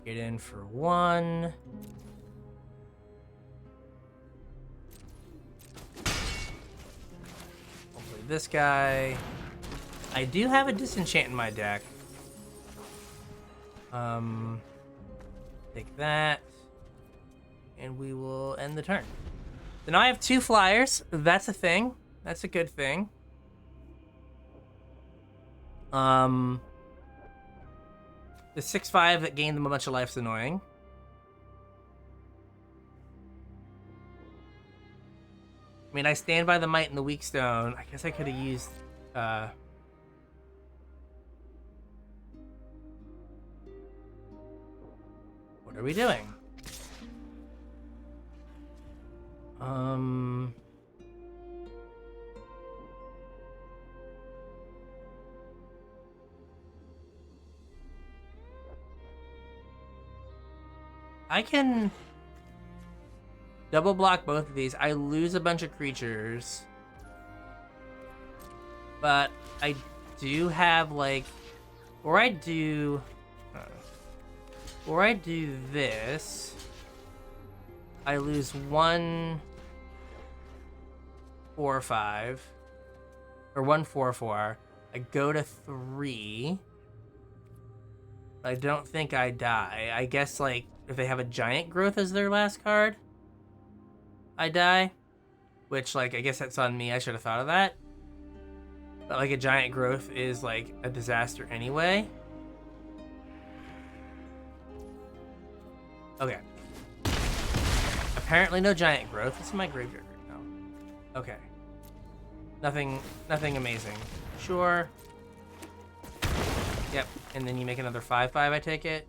get in for 1. Hopefully this guy. I do have a disenchant in my deck. Take that. And we will end the turn. So now I have 2 flyers. That's a thing. That's a good thing. The 6/5 that gained them a bunch of life's annoying. I mean, I stand by the Might and the Weak Stone. I guess I could have used... What are we doing? I can double block both of these. I lose a bunch of creatures. But I do have, like... Or I do this. I lose 1, 4, 5. Or 1, 4, 4. I go to 3. I don't think I die. I guess, like, if they have a giant growth as their last card, I die. Which, like, I guess that's on me. I should have thought of that. But, like, a giant growth is, like, a disaster anyway. Okay. Apparently no giant growth. What's in my graveyard right now? Okay. Nothing amazing. Sure. Yep. And then you make another 5/5, I take it.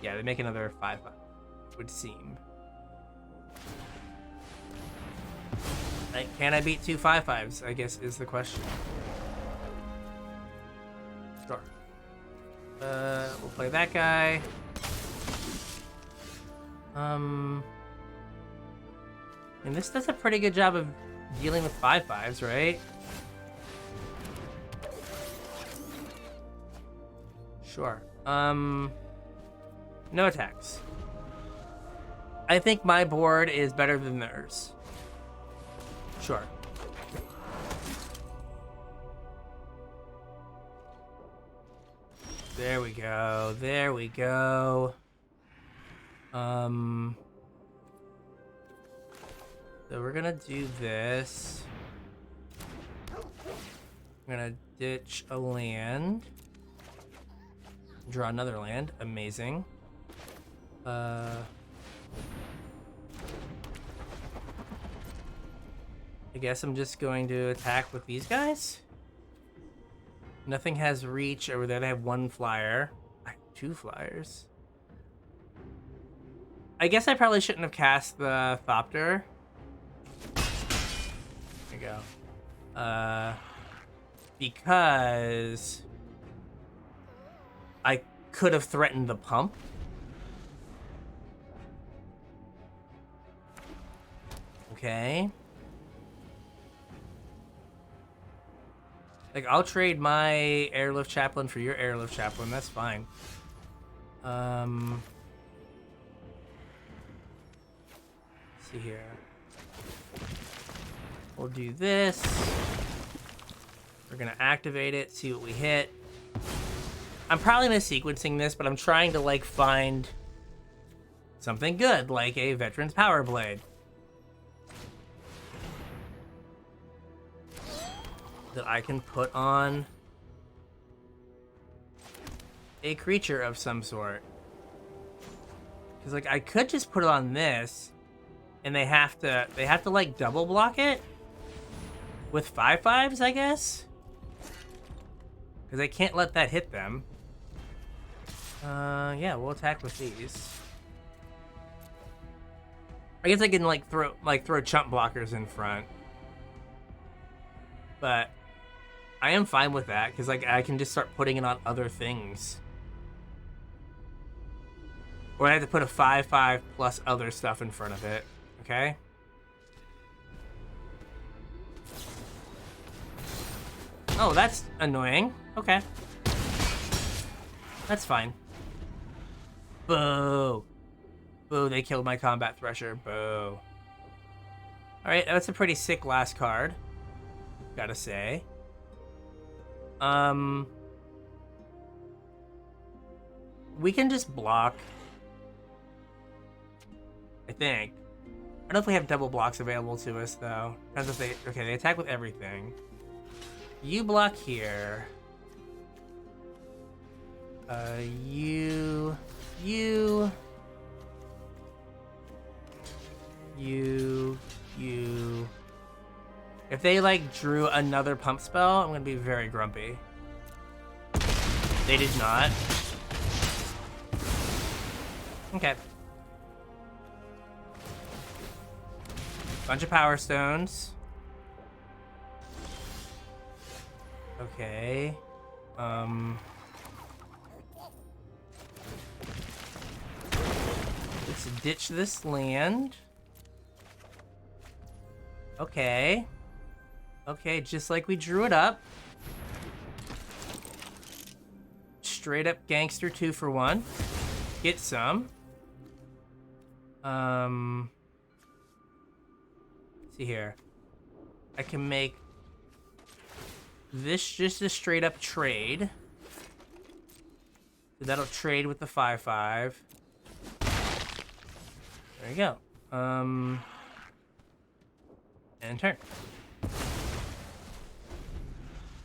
Yeah, they make another 5/5. Would seem. Like, can I beat 2 5/5s? I guess is the question. Sure. We'll play that guy. And this does a pretty good job of dealing with 5/5s, right? Sure. No attacks. I think my board is better than theirs. Sure. There we go. There we go. So we're gonna do this. I'm gonna ditch a land. Draw another land. Amazing. I guess I'm just going to attack with these guys. Nothing has reach over there. They have 1 flyer. I have 2 flyers. I guess I probably shouldn't have cast the Thopter. There you go. Because I could have threatened the pump. Okay. Like, I'll trade my Airlift Chaplain for your Airlift Chaplain. That's fine. Let's see here. We'll do this. We're gonna activate it, see what we hit. I'm probably mis-sequencing this, but I'm trying to, like, find something good, like a Veteran's Power Blade. That I can put on a creature of some sort. Because, like, I could just put it on this, and they have to like double block it with 5/5s, I guess. Because I can't let that hit them. Yeah, we'll attack with these. I guess I can throw chump blockers in front. But I am fine with that, because, like, I can just start putting it on other things. Or I have to put a 5/5 plus other stuff in front of it. Okay? Oh, that's annoying. Okay. That's fine. Boo. Boo, they killed my Combat Thresher. Boo. Alright, that's a pretty sick last card. Gotta say. We can just block. I think. I don't know if we have double blocks available to us, though. Depends if they... Okay, they attack with everything. You block here. You... If they, like, drew another pump spell, I'm gonna be very grumpy. They did not. Okay. Bunch of Power Stones. Okay. Let's ditch this land. Okay. Okay, just like we drew it up. Straight up gangster 2-for-1. Get some. See here. I can make this just a straight up trade. So that'll trade with the 5/5. There you go. And turn.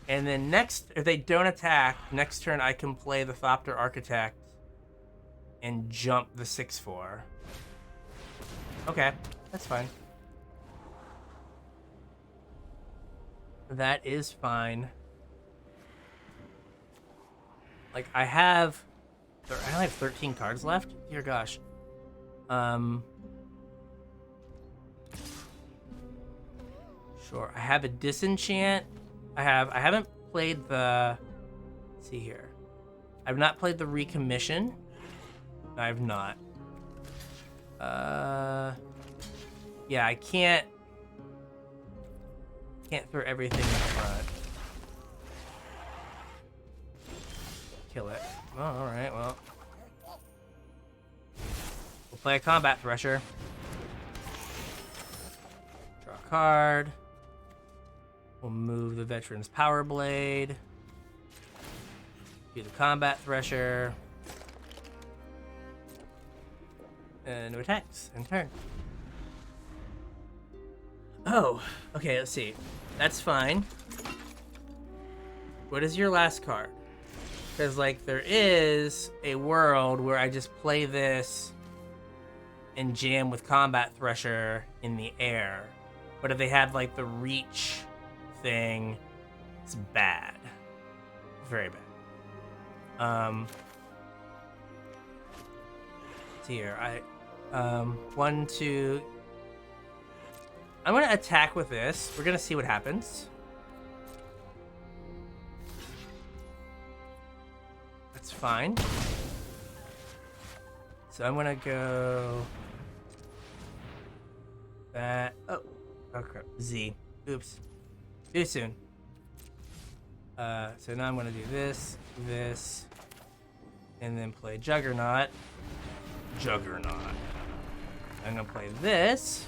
And then next, if they don't attack, next turn I can play the Thopter Architect and jump the 6/4. Okay, that's fine. That is fine. Like, I only have 13 cards left? Dear gosh. Sure, I have a Disenchant. I haven't played the... Let's see here. I've not played the Recommission. I have not. Yeah, I can't throw everything in front. Kill it. Oh, alright, well. We'll play a Combat Thresher. Draw a card. We'll move the Veteran's Power Blade. Do the Combat Thresher. And attacks and turn. Oh, okay, let's see. That's fine. What is your last card? Because, like, there is a world where I just play this and jam with Combat Thresher in the air. But if they have, like, the reach thing, it's bad. Very bad. Here, one, two... I'm gonna attack with this. We're gonna see what happens. That's fine. So I'm gonna go... that... Oh, crap. Z. Oops. Too soon. So now I'm gonna do this, and then play Juggernaut. I'm gonna play this.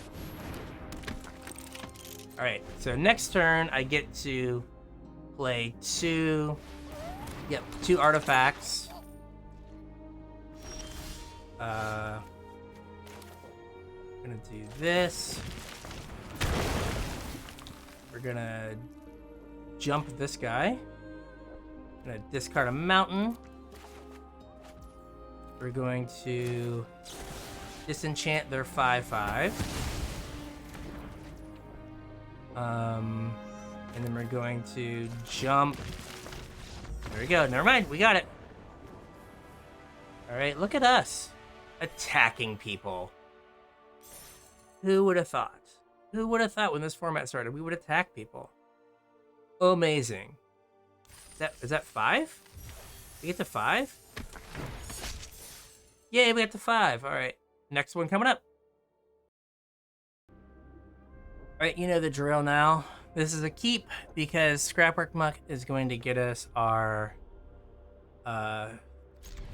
Alright, so next turn I get to play two artifacts. I'm gonna do this. We're gonna jump this guy. I'm gonna discard a mountain. We're going to disenchant their 5/5. And then we're going to jump. There we go. Never mind. We got it. All right. Look at us attacking people. Who would have thought? Who would have thought when this format started we would attack people? Amazing. Is that 5? We get to 5? Yay, we got to 5. All right. Next one coming up. All right, you know the drill now. This is a keep because Scrapwork Mutt is going to get us our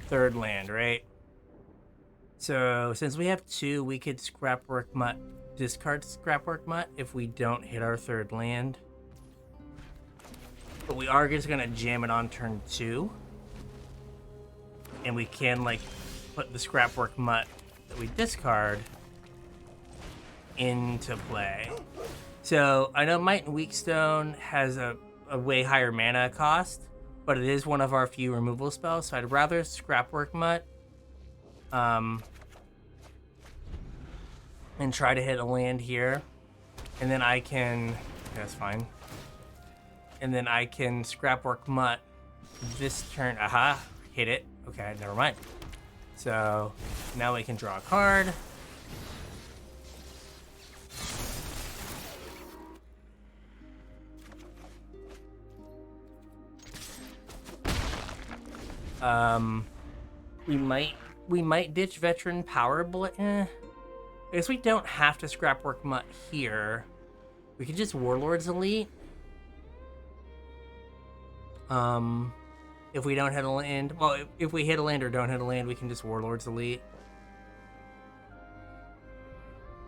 third land, right? So since we have 2, we could Scrapwork Mutt, discard Scrapwork Mutt if we don't hit our third land. But we are just gonna jam it on turn 2. And we can, like, put the Scrapwork Mutt that we discard into play. So I know Might and Weakstone has a way higher mana cost, but it is one of our few removal spells, so I'd rather Scrapwork Mutt and try to hit a land here. And then I can... that's fine. And then I can Scrapwork Mutt this turn. Aha! Hit it. Okay, never mind. So now we can draw a card. We might ditch veteran power bullet. I guess we don't have to scrap work mutt here. We could just Warlords Elite. If we don't hit a land, well, if we hit a land or don't hit a land, we can just Warlords Elite.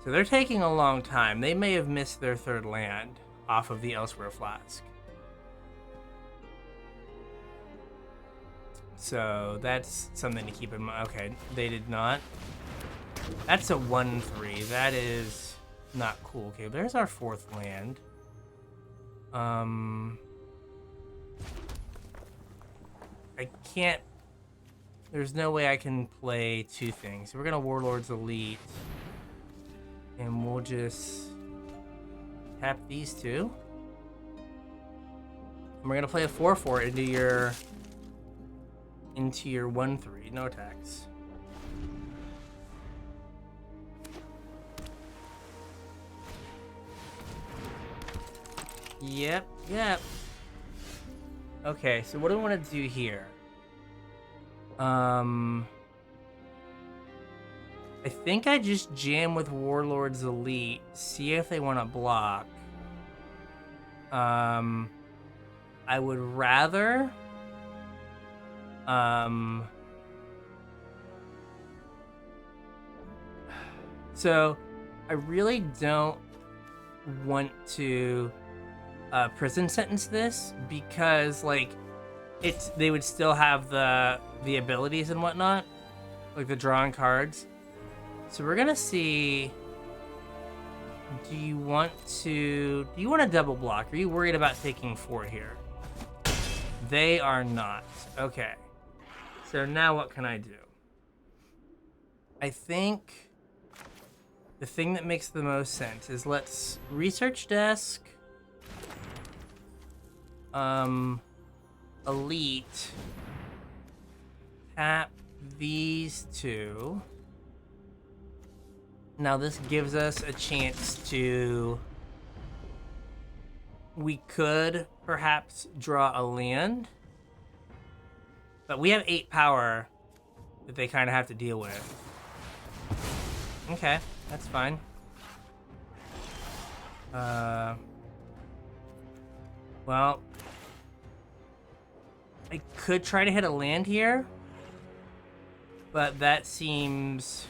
So they're taking a long time. They may have missed their third land off of the Elsewhere Flask. So that's something to keep in mind. Okay, they did not. That's a 1/3. That is not cool. Okay, there's our fourth land. I can't... There's no way I can play two things. We're gonna Warlords Elite. And we'll just tap these two. And we're gonna play a 4/4 into your 1/3. No attacks. Yep. Okay, so what do we want to do here? I think I just jam with Warlords Elite, see if they want to block. I would rather... So, I really don't want to prison sentence this because, like, they would still have the abilities and whatnot, like the drawing cards. So we're gonna see. Do you want to double block? Are you worried about taking 4 here? They are not. Okay. So now what can I do? I think the thing that makes the most sense is let's research desk. Elite. Tap these two. Now this gives us a chance to... We could perhaps draw a land. But we have 8 power that they kind of have to deal with. Okay, that's fine. Well... I could try to hit a land here. But that seems...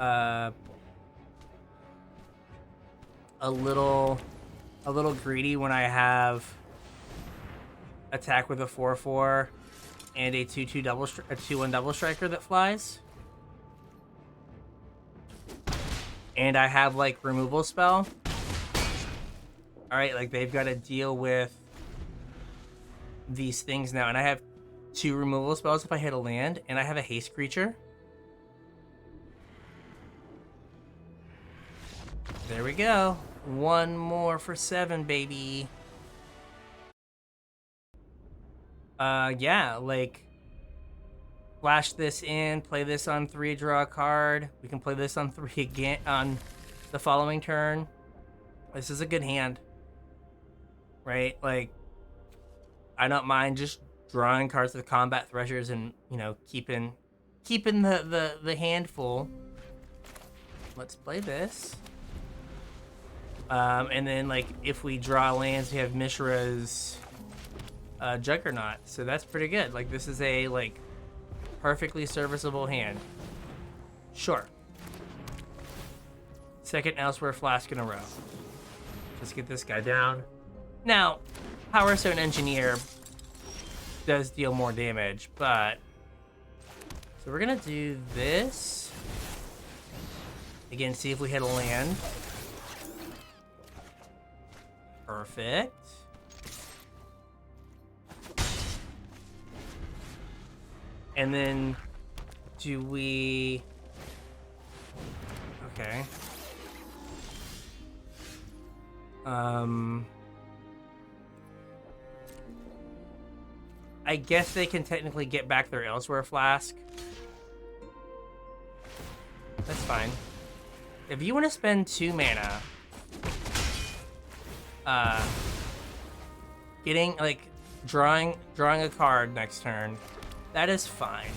a little greedy when I have attack with a 4/4 and a 2/1 double striker that flies, and I have like removal spell. All right, like they've got to deal with these things now, and I have 2 removal spells if I hit a land, and I have a haste creature. There we go. 1 more for 7, baby. Yeah, like, flash this in, play this on 3, draw a card. We can play this on 3 again on the following turn. This is a good hand, right? Like, I don't mind just drawing cards with combat threshers and, you know, keeping the hand full. Let's play this. And then, like, if we draw lands, we have Mishra's Juggernaut. So that's pretty good. Like, this is a, like, perfectly serviceable hand. Sure. Second Elsewhere Flask in a row. Just get this guy down. Now, Power Stone Engineer does deal more damage, but... So we're gonna do this. Again, see if we hit a land. Perfect. And then do we... Okay. I guess they can technically get back their Elsewhere Flask. That's fine. If you want to spend 2 mana... getting, like, drawing a card next turn. That is fine.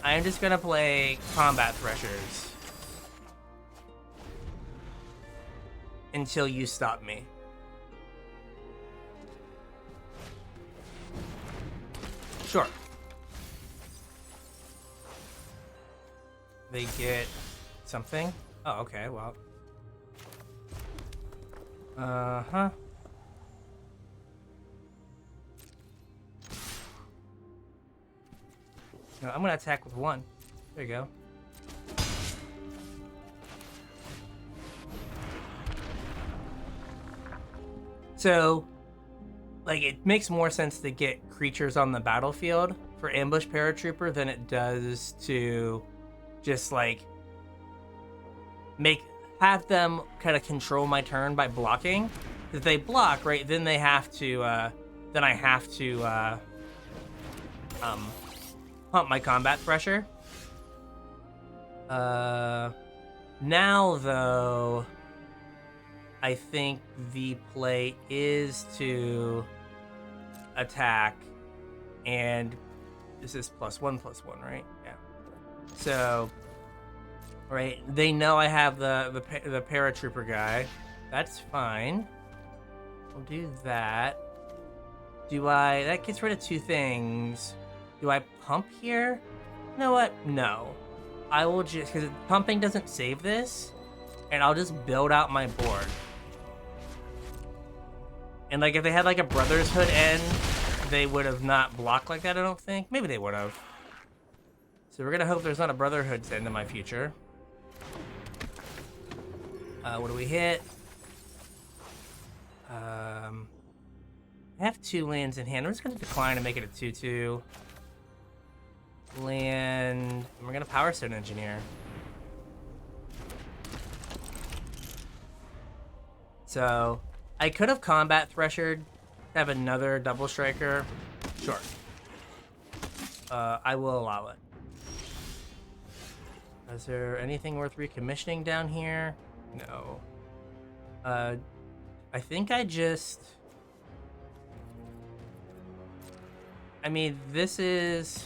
I am just gonna play Combat Threshers until you stop me. Sure. They get something? Oh, okay, well. Uh-huh. No, I'm gonna attack with 1. There you go. So, like, it makes more sense to get creatures on the battlefield for Ambush Paratrooper than it does to just, like, have them kind of control my turn by blocking. If they block, right, then they have to, then I have to, pump my Combat Thresher. Now, though, I think the play is to attack, and this is +1/+1, right? Yeah. So, right, they know I have the paratrooper guy. That's fine. We'll do that. That gets rid of 2 things. Do I pump here? You know what? No. I will just, because pumping doesn't save this, and I'll just build out my board. And, like, if they had, like, a Brother's Hood end, they would have not blocked like that, I don't think. Maybe they would have. So we're going to hope there's not a Brotherhood's end in my future. What do we hit? I have 2 lands in hand. I'm just going to decline and make it a 2/2. Land. And we're going to Power Stone Engineer. So I could have Combat Threshered, have another Double Striker. Sure. I will allow it. Is there anything worth recommissioning down here? No. I think I mean, this is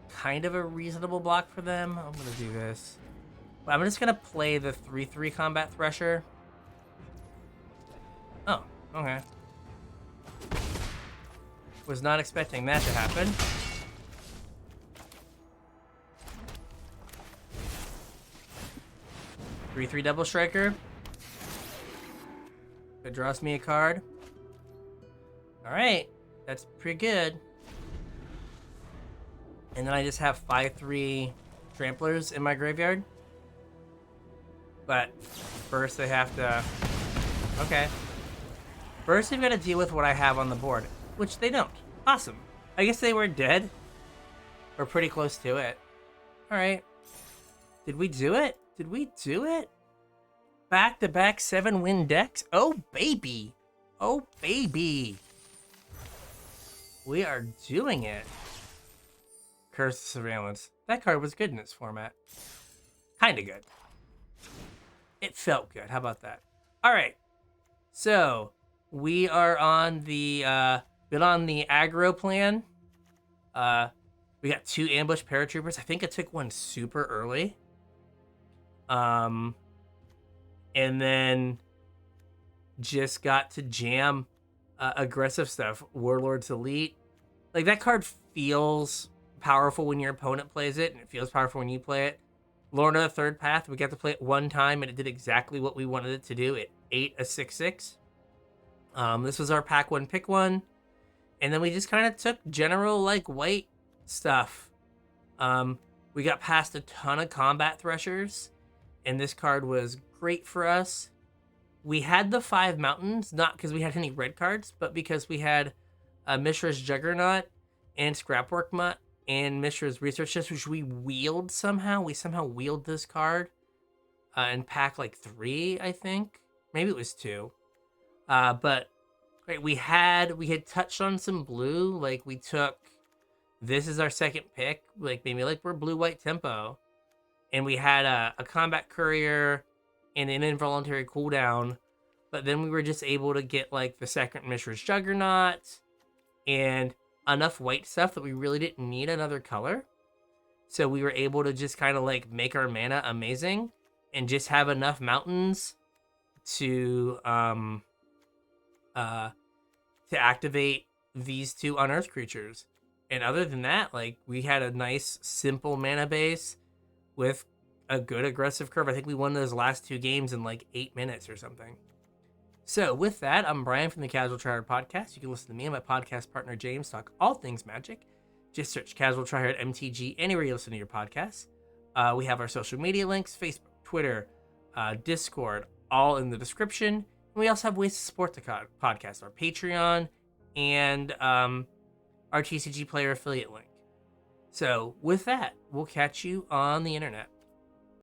kind of a reasonable block for them. I'm gonna do this. But I'm just gonna play the 3/3 Combat Thresher. Oh, okay. Was not expecting that to happen. Three Double Striker. It draws me a card. Alright, that's pretty good. And then I just have 5/3 Tramplers in my graveyard. But first they have to... Okay. First they've got to deal with what I have on the board, which they don't. Awesome. I guess they were dead. Or pretty close to it. Alright. Did we do it? Did we do it? Back-to-back 7-win decks? Oh, baby. Oh, baby. We are doing it. Curse of Surveillance. That card was good in its format. Kinda good. It felt good. How about that? Alright. So, we are on the, been on the aggro plan. We got 2 ambush paratroopers. I think I took one super early. And then just got to jam aggressive stuff. Warlord's Elite. Like, that card feels powerful when your opponent plays it, and it feels powerful when you play it. Lorna the Third Path, we got to play it 1 time, and it did exactly what we wanted it to do. It ate a 6/6. This was our pack 1, pick 1. And then we just kind of took general, like, white stuff. We got past a ton of Combat Threshers, and this card was great for us. We had the 5 mountains, not because we had any red cards, but because we had Mishra's Juggernaut and Scrapwork Mutt and Mishra's Research Chest, which we wheeled somehow. We somehow wheeled this card in pack like 3, I think. Maybe it was 2. But right, we had touched on some blue. Like, we took, this is our second pick. Like, maybe like we're blue-white tempo. And we had a Combat Courier and an involuntary cooldown but then we were just able to get like the second Mishra's Juggernaut and enough white stuff that we really didn't need another color. So we were able to just kind of like make our mana amazing and just have enough mountains to activate these two unearthed creatures. And other than that, like we had a nice simple mana base with a good aggressive curve. I think we won those last two games in like 8 minutes or something. So with that, I'm Bryan from the Casual Tryhard podcast. You can listen to me and my podcast partner James talk all things Magic. Just search Casual Tryhard MTG anywhere you listen to your podcasts. We have our social media links, Facebook, Twitter, Discord, all in the description. And we also have ways to support the podcast, our Patreon, and our TCG Player affiliate link. So with that, we'll catch you on the internet.